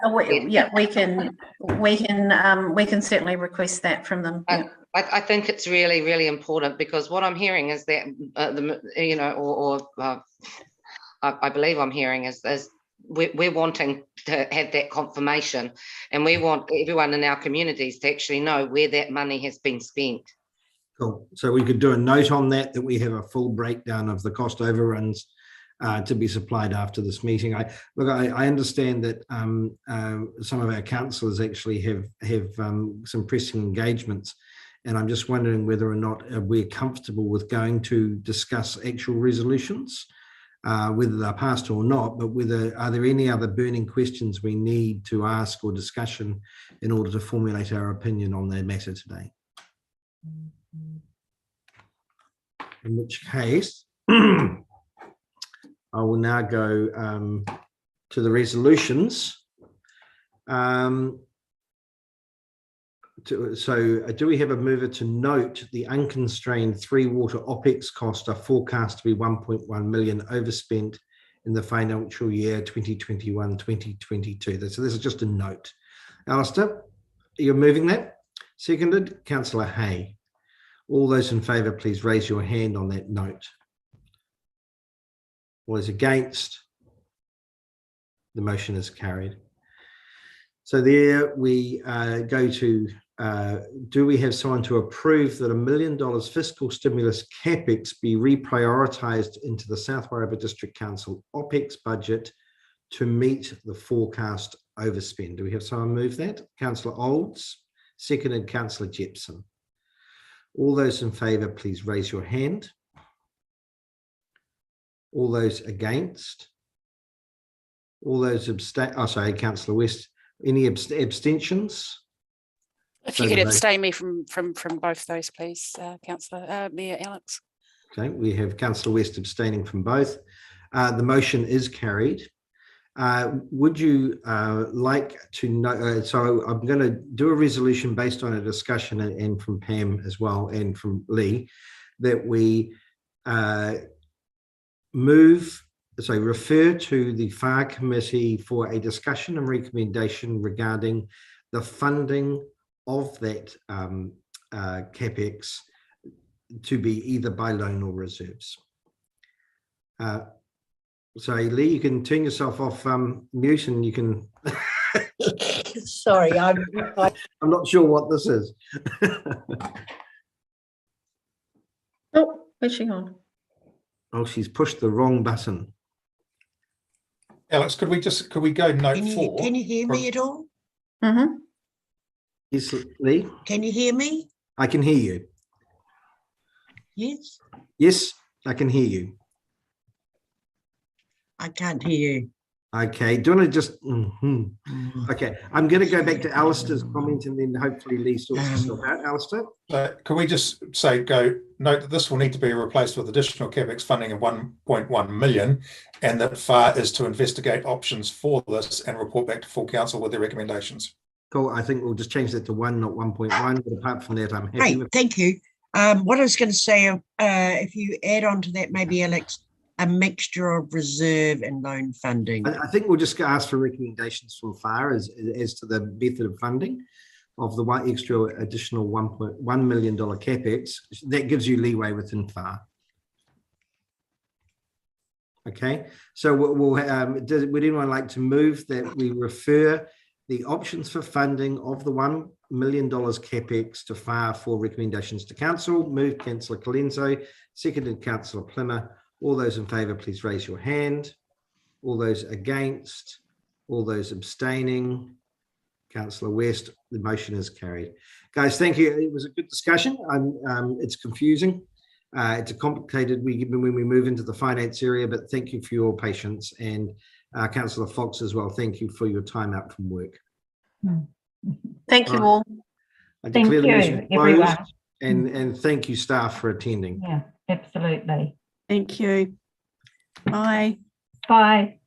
Speaker 8: We can certainly request that from them. Yeah.
Speaker 3: I think it's really, really important, because what I'm hearing is that I believe I'm hearing is we're wanting to have that confirmation, and we want everyone in our communities to actually know where that money has been spent.
Speaker 1: Cool. So we could do a note on that we have a full breakdown of the cost overruns to be supplied after this meeting. I understand that some of our councillors actually have some pressing engagements, and I'm just wondering whether or not we're comfortable with going to discuss actual resolutions, whether they're passed or not, but are there any other burning questions we need to ask or discussion in order to formulate our opinion on the matter today? In which case, I will now go to the resolutions. Do we have a mover to note the unconstrained 3 water OPEX costs are forecast to be 1.1 million overspent in the financial year 2021-2022? So this is just a note. Alistair, you're moving that? Seconded, Councillor Hay. All those in favour, please raise your hand on that note. All those against? The motion is carried. So there we go to, do we have someone to approve that $1 million fiscal stimulus CapEx be reprioritised into the South Wairarapa District Council OPEX budget to meet the forecast overspend? Do we have someone move that? Councillor Olds, seconded Councillor Jepson. All those in favour, please raise your hand. All those against? All those abstain? Oh, sorry, Councillor West. Any abstentions?
Speaker 14: If you could abstain me from both those, please, Councillor Mayor Alex.
Speaker 1: Okay, we have Councillor West abstaining from both. The motion is carried. Would you like to know? So I'm going to do a resolution based on a discussion and from Pam as well and from Lee that we refer to the FAR committee for a discussion and recommendation regarding the funding of that CapEx to be either by loan or reserves. So Lee, you can turn yourself off mute and you can.
Speaker 13: Sorry, I'm
Speaker 1: not sure what this is.
Speaker 8: Oh, where's she gone?
Speaker 1: Oh, she's pushed the wrong button.
Speaker 12: Alex, could we go note 4?
Speaker 13: Can you hear me at all?
Speaker 8: Mm-hmm.
Speaker 1: Yes, Lee?
Speaker 13: Can you hear me?
Speaker 1: I can hear you.
Speaker 13: Yes?
Speaker 1: Yes, I can hear you.
Speaker 13: I can't hear you.
Speaker 1: Okay, do you want to just... Okay, I'm going to go back to Alistair's comment and then hopefully Lee sorts herself out. Alistair?
Speaker 12: Can we just note that this will need to be replaced with additional CapEx funding of 1.1 million, and that FAR is to investigate options for this and report back to full council with their recommendations.
Speaker 1: Cool, I think we'll just change that to 1, not 1.1, but apart from that, I'm happy with.
Speaker 13: Thank you. What I was going to say, if you add on to that, maybe, Alex, a mixture of reserve and loan funding.
Speaker 1: I think we'll just ask for recommendations from FAR as to the method of funding of the extra additional $1.1 million CapEx. That gives you leeway within FAR. Okay, so would anyone like to move that we refer the options for funding of the $1 million CapEx to FAR for recommendations to council? Moved Councillor Colenso, seconded Councillor Plimmer. All those in favour, please raise your hand. All those against, all those abstaining. Councillor West, the motion is carried. Guys, thank you. It was a good discussion. It's confusing. It's a complicated when we move into the finance area, but thank you for your patience. And Councillor Fox as well, thank you for your time out from work.
Speaker 8: Thank you all.
Speaker 1: I declare the meeting closed,
Speaker 5: everyone.
Speaker 1: and thank you staff for attending.
Speaker 5: Yeah, absolutely.
Speaker 2: Thank you. Bye.
Speaker 5: Bye.